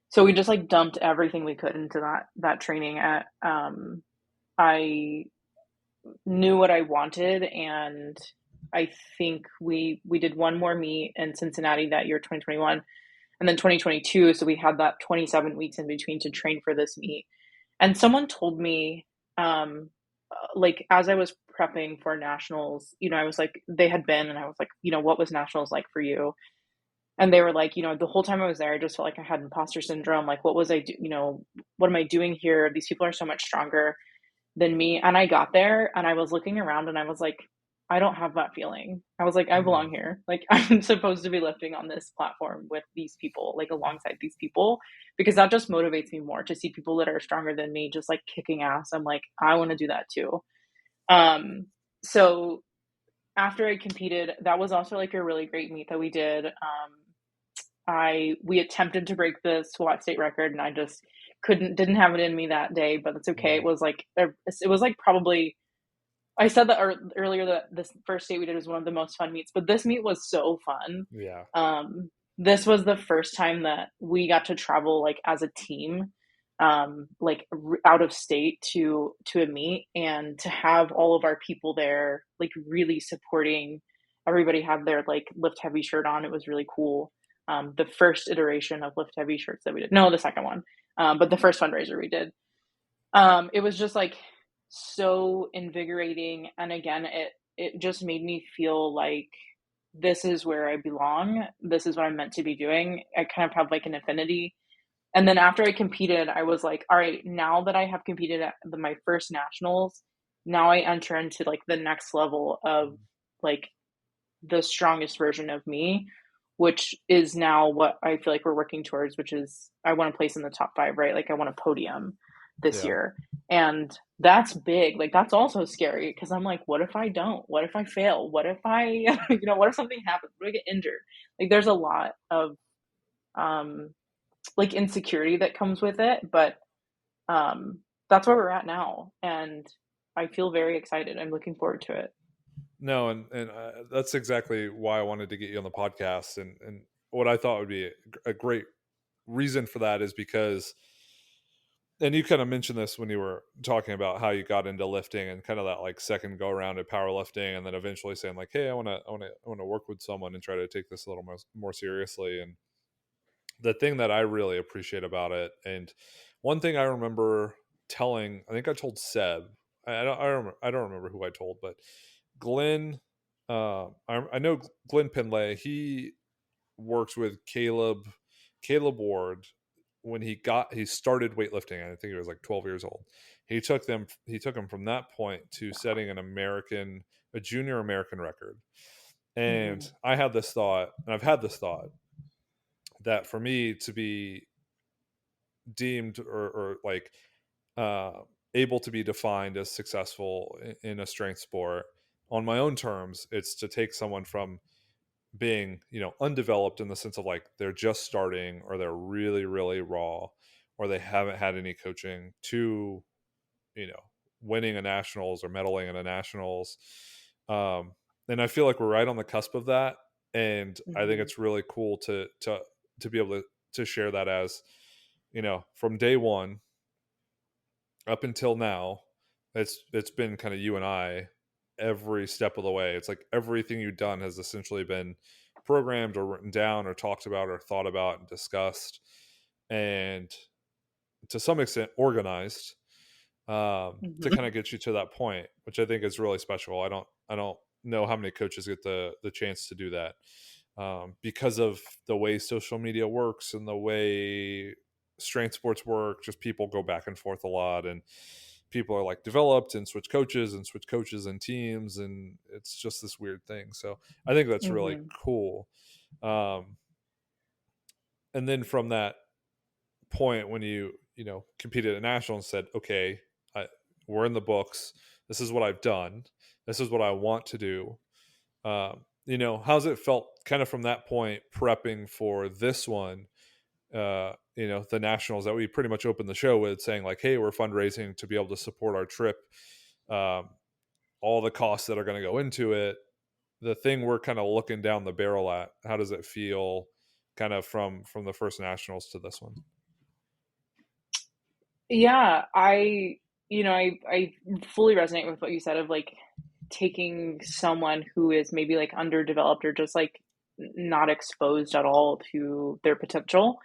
So we just like dumped everything we could into that training. I knew what I wanted, and I think we did one more meet in Cincinnati that year, 2021, and then 2022. So we had that 27 weeks in between to train for this meet. And someone told me, like as I was prepping for nationals, I was like, they had been, and I was like, what was nationals like for you? And they were like, the whole time I was there, I just felt like I had imposter syndrome. Like, what was I do? What am I doing here? These people are so much stronger than me. And I got there and I was looking around and I was like, I don't have that feeling. I was like, I belong here. Like I'm supposed to be lifting on this platform with these people, like alongside these people, because that just motivates me more to see people that are stronger than me, just like kicking ass. I'm like, I want to do that too. So after I competed, that was also like a really great meet that we did. We attempted to break the squat state record and I just didn't have it in me that day, but it's okay. It was like probably, I said that earlier that this first state we did was one of the most fun meets, but this meet was so fun. Yeah. This was the first time that we got to travel like as a team, like out of state to a meet, and to have all of our people there, like really supporting. Everybody had their like lift heavy shirt on. It was really cool. The first iteration of lift heavy shirts that we did. No, the second one. But the first fundraiser we did. It was just like so invigorating. And again, it just made me feel like this is where I belong. This is what I'm meant to be doing. I kind of have like an affinity. And then after I competed, I was like, all right, now that I have competed at my first nationals, now I enter into like the next level of like the strongest version of me, which is now what I feel like we're working towards, which is I want to place in the top 5, right? Like I want a podium this year. And that's big. Like that's also scary because I'm like, what if I don't? What if I fail? What if I, what if something happens? What if I get injured? Like there's a lot of like insecurity that comes with it, but that's where we're at now. And I feel very excited. I'm looking forward to it. No, and that's exactly why I wanted to get you on the podcast. And what I thought would be a great reason for that is because, and you kind of mentioned this when you were talking about how you got into lifting and kind of that like second go around at powerlifting, and then eventually saying like, hey, I want to work with someone and try to take this a little more seriously. And the thing that I really appreciate about it, and one thing I remember telling, I think I told Seb, I don't remember who I told, but Glynn, I know Glynn Pinlay, he works with Caleb Ward. When he started weightlifting, I think he was like 12 years old. He took him from that point to setting a junior American record. And I had this thought, and I've had this thought that for me to be deemed or like uh, able to be defined as successful in a strength sport on my own terms, it's to take someone from being, undeveloped in the sense of like they're just starting or they're really, really raw or they haven't had any coaching to, you know, winning a nationals or medaling in a nationals. And I feel like we're right on the cusp of that. And I think Mhm. it's really cool to be able to share that as, from day one up until now, it's been kind of you and I every step of the way. It's like everything you've done has essentially been programmed or written down or talked about or thought about and discussed, and to some extent organized, to Mhm. kind of get you to that point, which I think is really special. I don't know how many coaches get the chance to do that, because of the way social media works and the way strength sports work. Just people go back and forth a lot, and people are like developed and switch coaches and teams, and it's just this weird thing. So I think that's really Mhm. cool. Um, and then from that point, when you competed at national and said, okay, we're in the books, this is what I've done, this is what I want to do, how's it felt kind of from that point prepping for this one, the nationals that we pretty much opened the show with, saying like, hey, we're fundraising to be able to support our trip, um, all the costs that are going to go into it, the thing we're kind of looking down the barrel at. How does it feel kind of from the first nationals to this one? Yeah, I fully resonate with what you said of like taking someone who is maybe like underdeveloped or just like not exposed at all to their potential,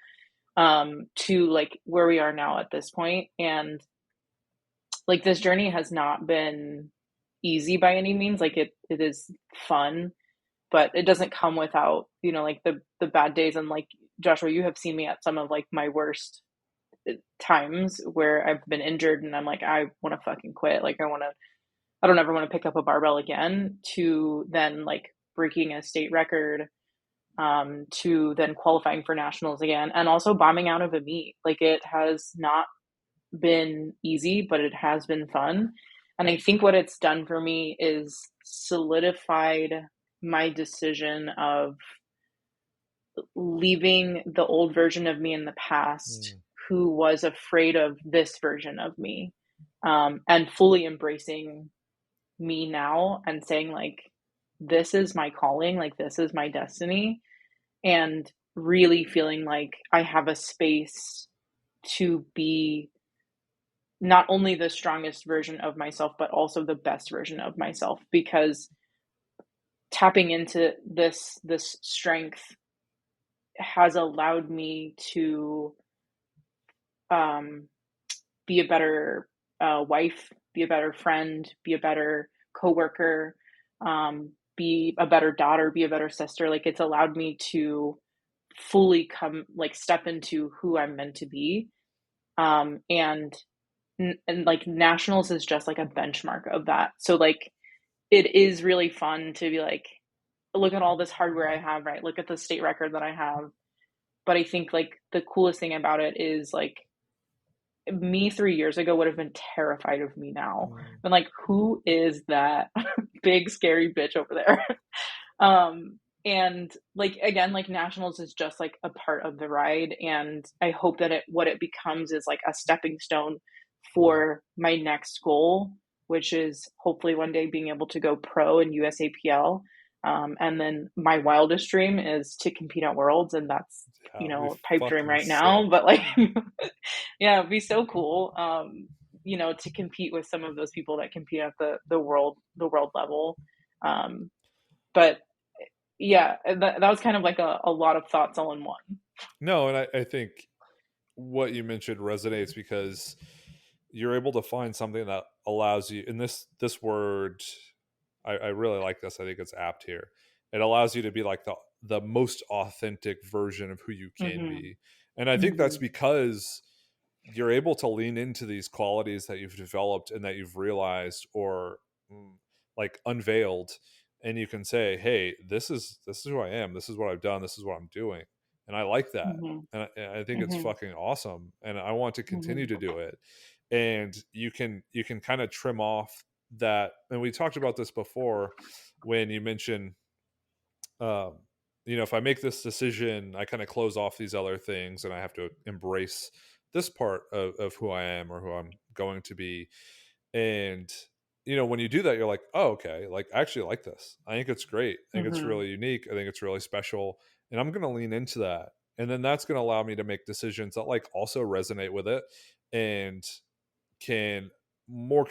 to like where we are now at this point. And like this journey has not been easy by any means. Like it is fun, but it doesn't come without, like the bad days. And like Joshua, you have seen me at some of like my worst times where I've been injured and I'm like, I want to fucking quit. Like I don't ever want to pick up a barbell again, to then like breaking a state record, to then qualifying for nationals again and also bombing out of a meet. Like it has not been easy, but it has been fun. And I think what it's done for me is solidified my decision of leaving the old version of me in the past Mm. who was afraid of this version of me, and fully embracing me now and saying like, this is my calling, like this is my destiny, and really feeling like I have a space to be not only the strongest version of myself but also the best version of myself, because tapping into this strength has allowed me to, um, be a better wife, be a better friend, be a better coworker, be a better daughter, be a better sister. Like it's allowed me to fully come, like step into who I'm meant to be. And like nationals is just like a benchmark of that. So like it is really fun to be like, look at all this hardware I have, right? Look at the state record that I have. But I think like the coolest thing about it is like me 3 years ago would have been terrified of me now. Mm. Been like, who is that big scary bitch over there? And like again, like nationals is just like a part of the ride. And I hope that what it becomes is like a stepping stone for my next goal, which is hopefully one day being able to go pro in USAPL. And then my wildest dream is to compete at Worlds, and that's, Yeah, it'd be a pipe dream fucking right now. sick. But like, yeah, it'd be so cool. To compete with some of those people that compete at the world level. Um, but yeah, that was kind of like a lot of thoughts all in one. No, and I think what you mentioned resonates because you're able to find something that allows you, and this word, I really like this. I think it's apt here. It allows you to be like the most authentic version of who you can Hmm. be. And I think that's Hmm. because you're able to lean into these qualities that you've developed and that you've realized or like unveiled, and you can say, hey, this is who I am, this is what I've done, this is what I'm doing, and I like that. Mhm. And I think it's Mhm. fucking awesome, and I want to continue Mhm. to do it. And you can kind of trim off that, and we talked about this before when you mentioned, um, if I make this decision, I kind of close off these other things, and I have to embrace this part of who I am or who I'm going to be. And when you do that, you're like, oh, okay, like I actually like this. I think it's great. I think it's Mhm. really unique. I think it's really special, and I'm going to lean into that. And then that's going to allow me to make decisions that like also resonate with it, and can more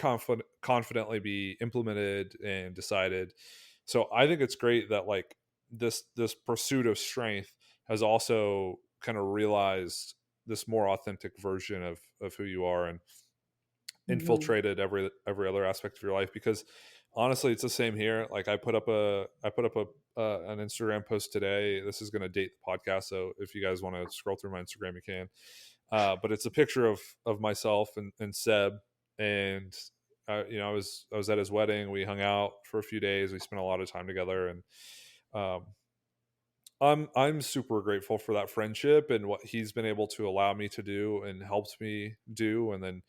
confidently be implemented and decided. So I think it's great that like this pursuit of strength has also kind of realized this more authentic version of who you are, and Mhm. infiltrated every other aspect of your life. Because honestly, it's the same here. Like I put up an Instagram post today. This is going to date the podcast, so if you guys want to scroll through my Instagram, you can. But it's a picture of myself and Seb, and I was at his wedding. We hung out for a few days. We spent a lot of time together, and um, I'm super grateful for that friendship and what he's been able to allow me to do and helped me do. And then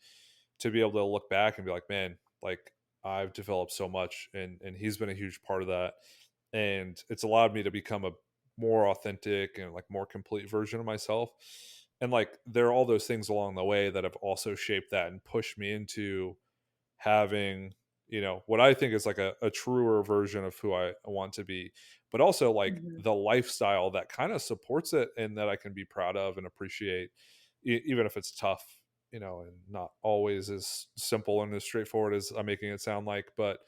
to be able to look back and be like, man, like I've developed so much, and he's been a huge part of that. And it's allowed me to become a more authentic and like more complete version of myself. And like there are all those things along the way that have also shaped that and pushed me into having what I think is like a truer version of who I want to be, but also like Mhm. the lifestyle that kind of supports it and that I can be proud of and appreciate, even if it's tough, and not always as simple and as straightforward as I'm making it sound like. But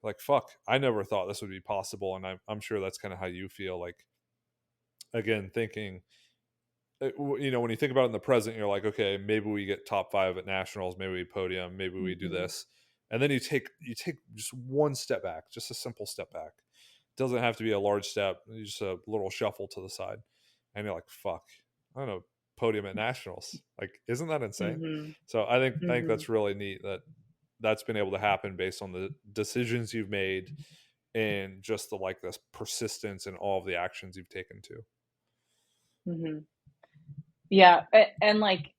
like fuck, I never thought this would be possible, and I'm sure that's kind of how you feel. Like again, thinking, when you think about it in the present, you're like, okay, maybe we get top 5 at nationals, maybe we podium, maybe we do Mhm. this. And then you take just one step back, just a simple step back. It doesn't have to be a large step, just a little shuffle to the side. And you're like, fuck, I don't know, podium at nationals. Like, isn't that insane? Mhm. So I think Mhm. that's really neat that that's been able to happen based on the decisions you've made, and just the like this persistence and all of the actions you've taken too. Mhm. Yeah, and like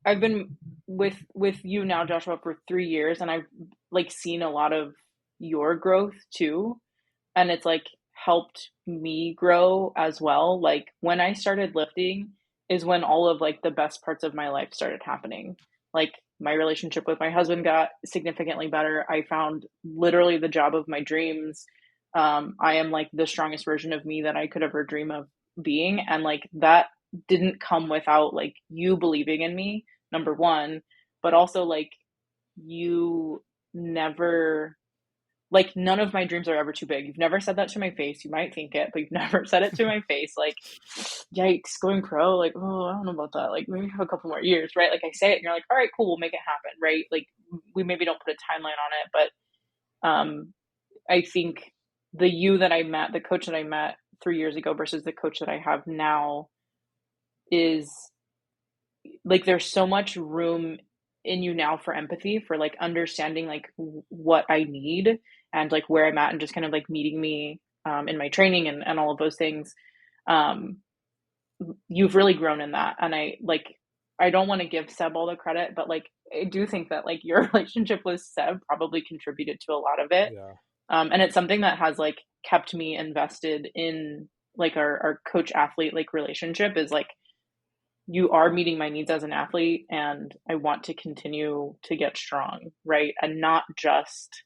I've been with you now, Joshua, for 3 years, and I've like seen a lot of your growth too, and it's like helped me grow as well. Like when I started lifting is when all of like the best parts of my life started happening. Like my relationship with my husband got significantly better. I found literally the job of my dreams. I am like the strongest version of me that I could ever dream of being, and like that didn't come without like you believing in me, number one, but also like you never like none of my dreams are ever too big. You've never said that to my face. You might think it, but you've never said it to my face. Like, yikes, going pro. Like, oh, I don't know about that. Like, maybe have a couple more years, right? Like, I say it, and you're like, all right, cool, we'll make it happen, right? Like, we maybe don't put a timeline on it, but I think the you that I met, the coach that I met 3 years ago versus the coach that I have now is like there's so much room in you now for empathy, for like understanding like what I need and like where I'm at, and just kind of like meeting me in my training and all of those things. Um, you've really grown in that, and I don't want to give Seb all the credit, but like I do think that like your relationship with Seb probably contributed to a lot of it, Yeah. and it's something that has like kept me invested in like our coach athlete like relationship. Is like you are meeting my needs as an athlete, and I want to continue to get strong, right? And not just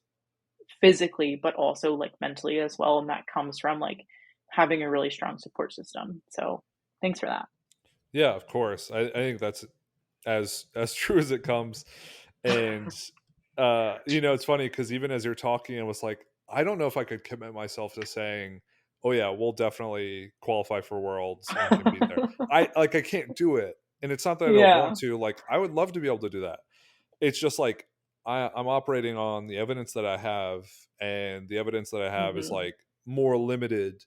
physically, but also like mentally as well. And that comes from like having a really strong support system. So thanks for that. Yeah, of course. I think that's as true as it comes. And it's funny because even as you're talking, I was like, I don't know if I could commit myself to saying, oh yeah, we'll definitely qualify for worlds and compete there. I can't do it. And it's not that I don't want Yeah. to. Like I would love to be able to do that. It's just like I'm operating on the evidence that I have, and the evidence that I have is Hmm. like more limited.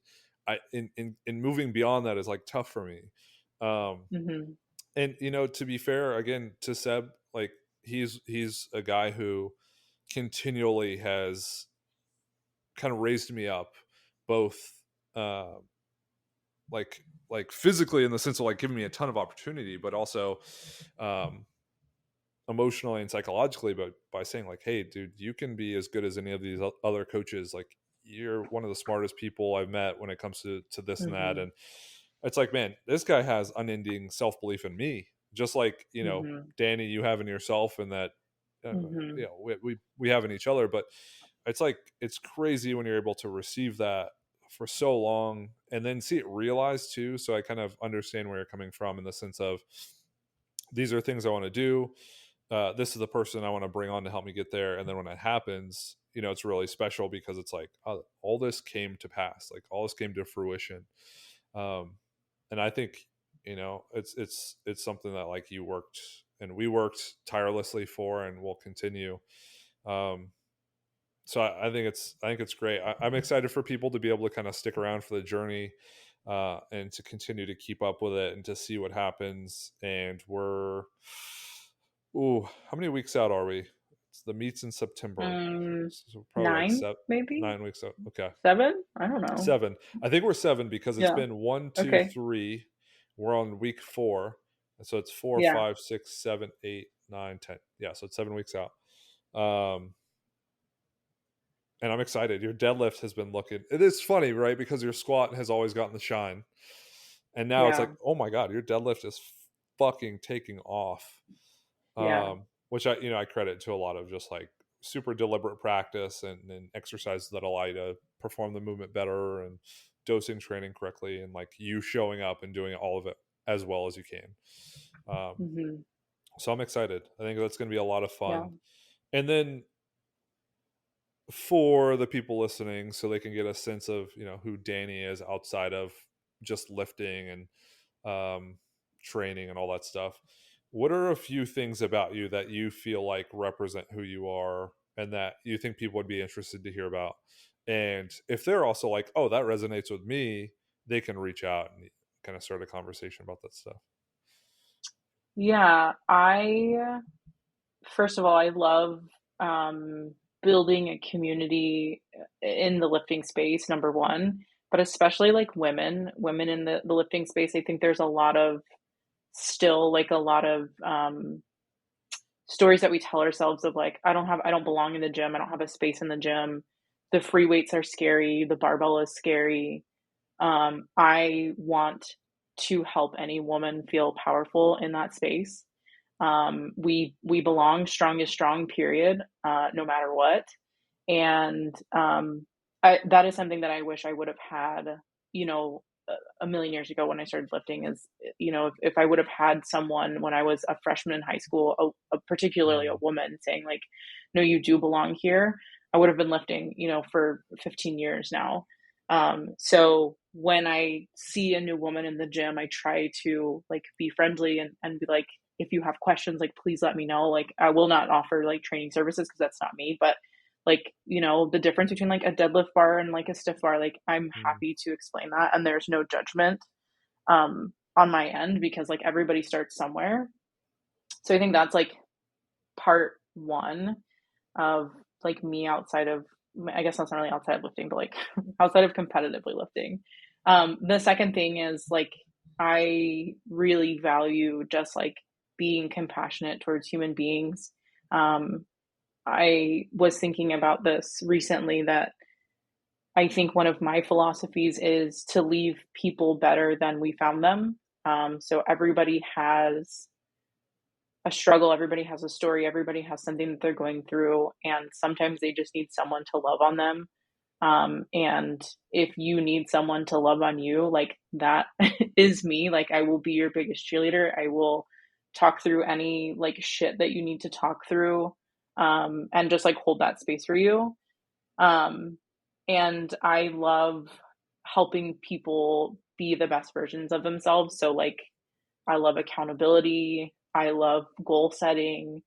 In moving beyond that is like tough for me. Um, Hmm. and to be fair again to Seb, like he's a guy who continually has kind of raised me up, both uh, like physically in the sense of like giving me a ton of opportunity, but also emotionally and psychologically, but by saying like, hey dude, you can be as good as any of these other coaches. Like, you're one of the smartest people I've met when it comes to this and that. Mhm. And it's like, man, this guy has unending self-belief in me, just like, Mhm. Danny, you have in yourself, and that Mhm. we have in each other. But it's like, it's crazy when you're able to receive that for so long and then see it realized too. So I kind of understand where you're coming from in the sense of, these are things I want to do. This is the person I want to bring on to help me get there. And then when it happens, it's really special because it's like, oh, all this came to pass, like all this came to fruition. Um, and I think, it's something that like you worked and we worked tirelessly for, and will continue. Um, so I think it's great. I'm excited for people to be able to kind of stick around for the journey, and to continue to keep up with it and to see what happens. And how many weeks out are we? It's the meets in September, Mm, so probably like 9 maybe? 9 weeks out. Okay, 7? I don't know. 7. I think we're 7 because it's Yeah. been one, two, Okay. 3. We're on week 4, and so it's 4, Yeah. 5, 6, 7, 8, 9, 10. Yeah, so it's 7 weeks out. And I'm excited. Your deadlift has been looking. It is funny, right? Because your squat has always gotten the shine, and now it's Yeah. like, oh my god, your deadlift is fucking taking off. Yeah. Which I credit to a lot of just like super deliberate practice and exercises that allow you to perform the movement better, and dosing training correctly, and like you showing up and doing all of it as well as you can. Mhm. So I'm excited. I think that's going to be a lot of Yeah. fun. And then for the people listening, so they can get a sense of who Danny is outside of just lifting and training and all that stuff, what are a few things about you that you feel like represent who you are and that you think people would be interested to hear about? And if they're also like, oh, that resonates with me, they can reach out and kind of start a conversation about that stuff. Yeah. First of all, I love building a community in the lifting space, number one, but especially like women in the lifting space. I think there's a lot of still like a lot of stories that we tell ourselves of like, I don't belong in the gym. I don't have a space in the gym. The free weights are scary. The barbell is scary. I want to help any woman feel powerful in that space. We belong. Strong is strong, period, no matter what. And that is something that I wish I would have had, you know, a million years ago when I started lifting. Is, if I would have had someone when I was a freshman in high school, particularly a Mm. woman, saying like, "No, you do belong here," I would have been lifting, for 15 years now. So when I see a new woman in the gym, I try to like be friendly and be like, if you have questions, like please let me know. Like I will not offer like training services because that's not me, but like, the difference between like a deadlift bar and like a stiff bar, like I'm Mm. happy to explain that. And there's no judgment on my end because like everybody starts somewhere. So I think that's like part one of like me outside of, I guess that's not really outside of lifting, but like outside of competitively lifting. The second thing is like I really value just like being compassionate towards human beings. Um, I was thinking about this recently that I think one of my philosophies is to leave people better than we found them. So everybody has a struggle, everybody has a story, everybody has something that they're going through, and sometimes they just need someone to love on them. And if you need someone to love on you, like that is me. Like I will be your biggest cheerleader. I will talk through any like shit that you need to talk through, and just like hold that space for you. Um, and I love helping people be the best versions of themselves. So like I love accountability. I love goal setting.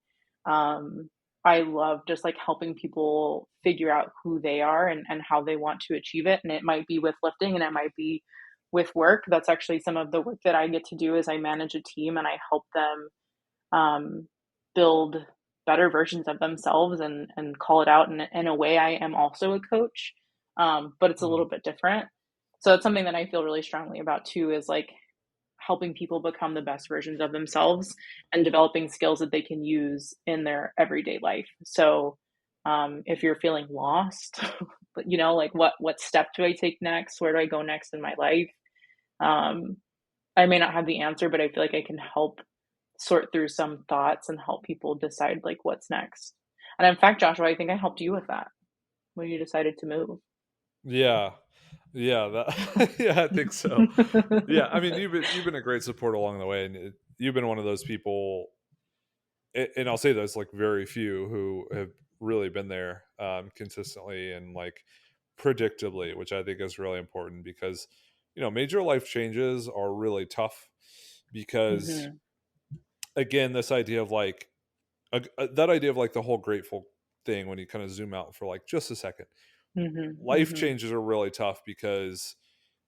Um, I love just like helping people figure out who they are and how they want to achieve it. And it might be with lifting and it might be with work. That's actually some of the work that I get to do is I manage a team and I help them build better versions of themselves and call it out. And in a way, I am also a coach, but it's a Mm. little bit different. So that's something that I feel really strongly about too, is like helping people become the best versions of themselves and developing skills that they can use in their everyday life. So if you're feeling lost, like what step do I take next? Where do I go next in my life? Um, I may not have the answer, but I feel like I can help sort through some thoughts and help people decide like what's next. And in fact, Joshua, I think I helped you with that when you decided to move. Yeah. Yeah, that yeah, I think so. Yeah, I mean, you've been a great support along the way, and you've been one of those people, and I'll say there's like very few who have really been there consistently and like predictably, which I think is really important because major life changes are really tough because Mhm. again, this idea of like that idea of like the whole grateful thing when you kind of zoom out for like just a second, Mhm. life Mhm. changes are really tough because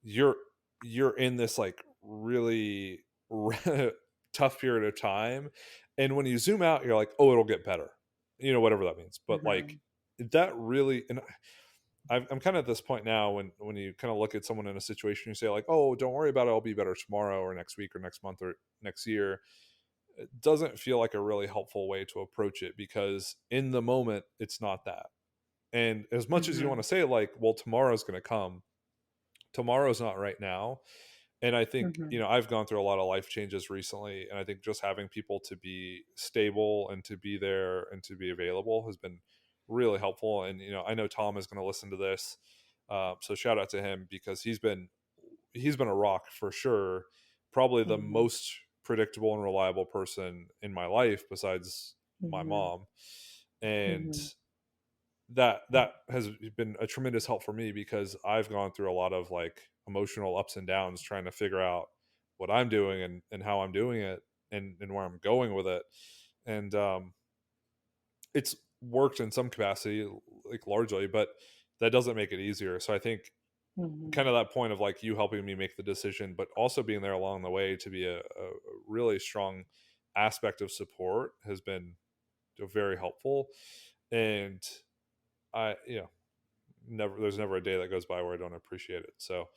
you're you're in this like really tough period of time, and when you zoom out you're like, oh, it'll get better, whatever that means, but like Mhm. that really, and I'm kind of at this point now when you kind of look at someone in a situation, you say like, oh, don't worry about it, I'll be better tomorrow or next week or next month or next year. It doesn't feel like a really helpful way to approach it because in the moment it's not that. And as much as you want Mhm. to say like, well, tomorrow's going to come, tomorrow's not right now. And I think, Mhm. I've gone through a lot of life changes recently, and I think just having people to be stable and to be there and to be available has been really helpful. And I know Tom is going to listen to this, so shout out to him because he's been a rock for sure, probably the Mhm. most predictable and reliable person in my life besides my Mhm. mom. And Mhm. that has been a tremendous help for me because I've gone through a lot of like emotional ups and downs trying to figure out what I'm doing and how I'm doing it and where I'm going with it. And it's worked in some capacity, like largely, but that doesn't make it easier. So I think Mhm. kind of that point of like you helping me make the decision, but also being there along the way to be a really strong aspect of support has been very helpful. And I, there's never a day that goes by where I don't appreciate it. So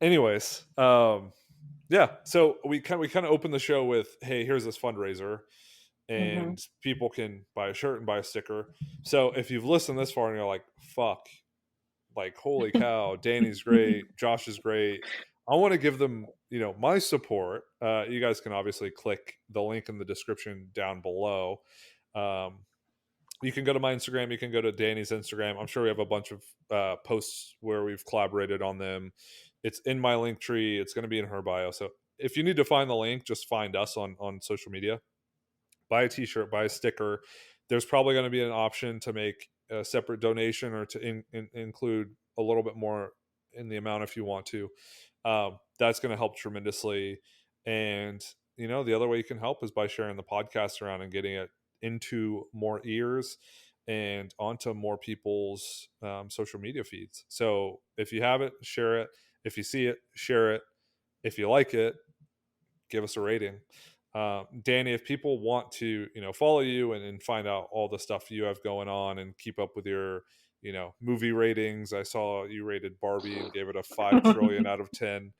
anyways, yeah, so we kind of open the show with, hey, here's this fundraiser Mhm. and people can buy a shirt and buy a sticker. So if you've listened this far and you're like, fuck, like holy cow, Danny's great, Josh is great, I want to give them my support. You guys can obviously click the link in the description down below. You can go to my Instagram. You can go to Danny's Instagram. I'm sure we have a bunch of posts where we've collaborated on them. It's in my link tree. It's going to be in her bio. So if you need to find the link, just find us on social media. Buy a T-shirt, buy a sticker. There's probably going to be an option to make a separate donation or to include a little bit more in the amount if you want to. That's going to help tremendously. And the other way you can help is by sharing the podcast around and getting it into more ears and onto more people's social media feeds. So if you have it, share it. If you see it, share it. If you like it, give us a rating. Danny, if people want to follow you and find out all the stuff you have going on and keep up with your movie ratings, I saw you rated Barbie and gave it a 5 trillion out of 10.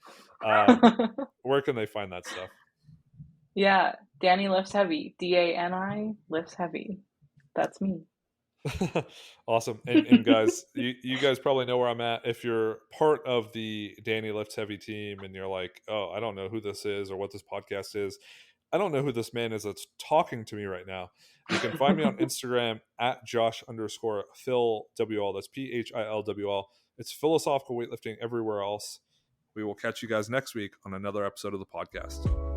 Where can they find that stuff? Yeah, Danny lifts heavy. Dani lifts heavy. That's me. Awesome. And guys, you guys probably know where I'm at. If you're part of the Danny Lifts Heavy team and you're like, oh, I don't know who this is or what this podcast is, I don't know who this man is that's talking to me right now. You can find me on Instagram at Josh_PhilWL. That's PHILWL. It's philosophical weightlifting everywhere else. We will catch you guys next week on another episode of the podcast.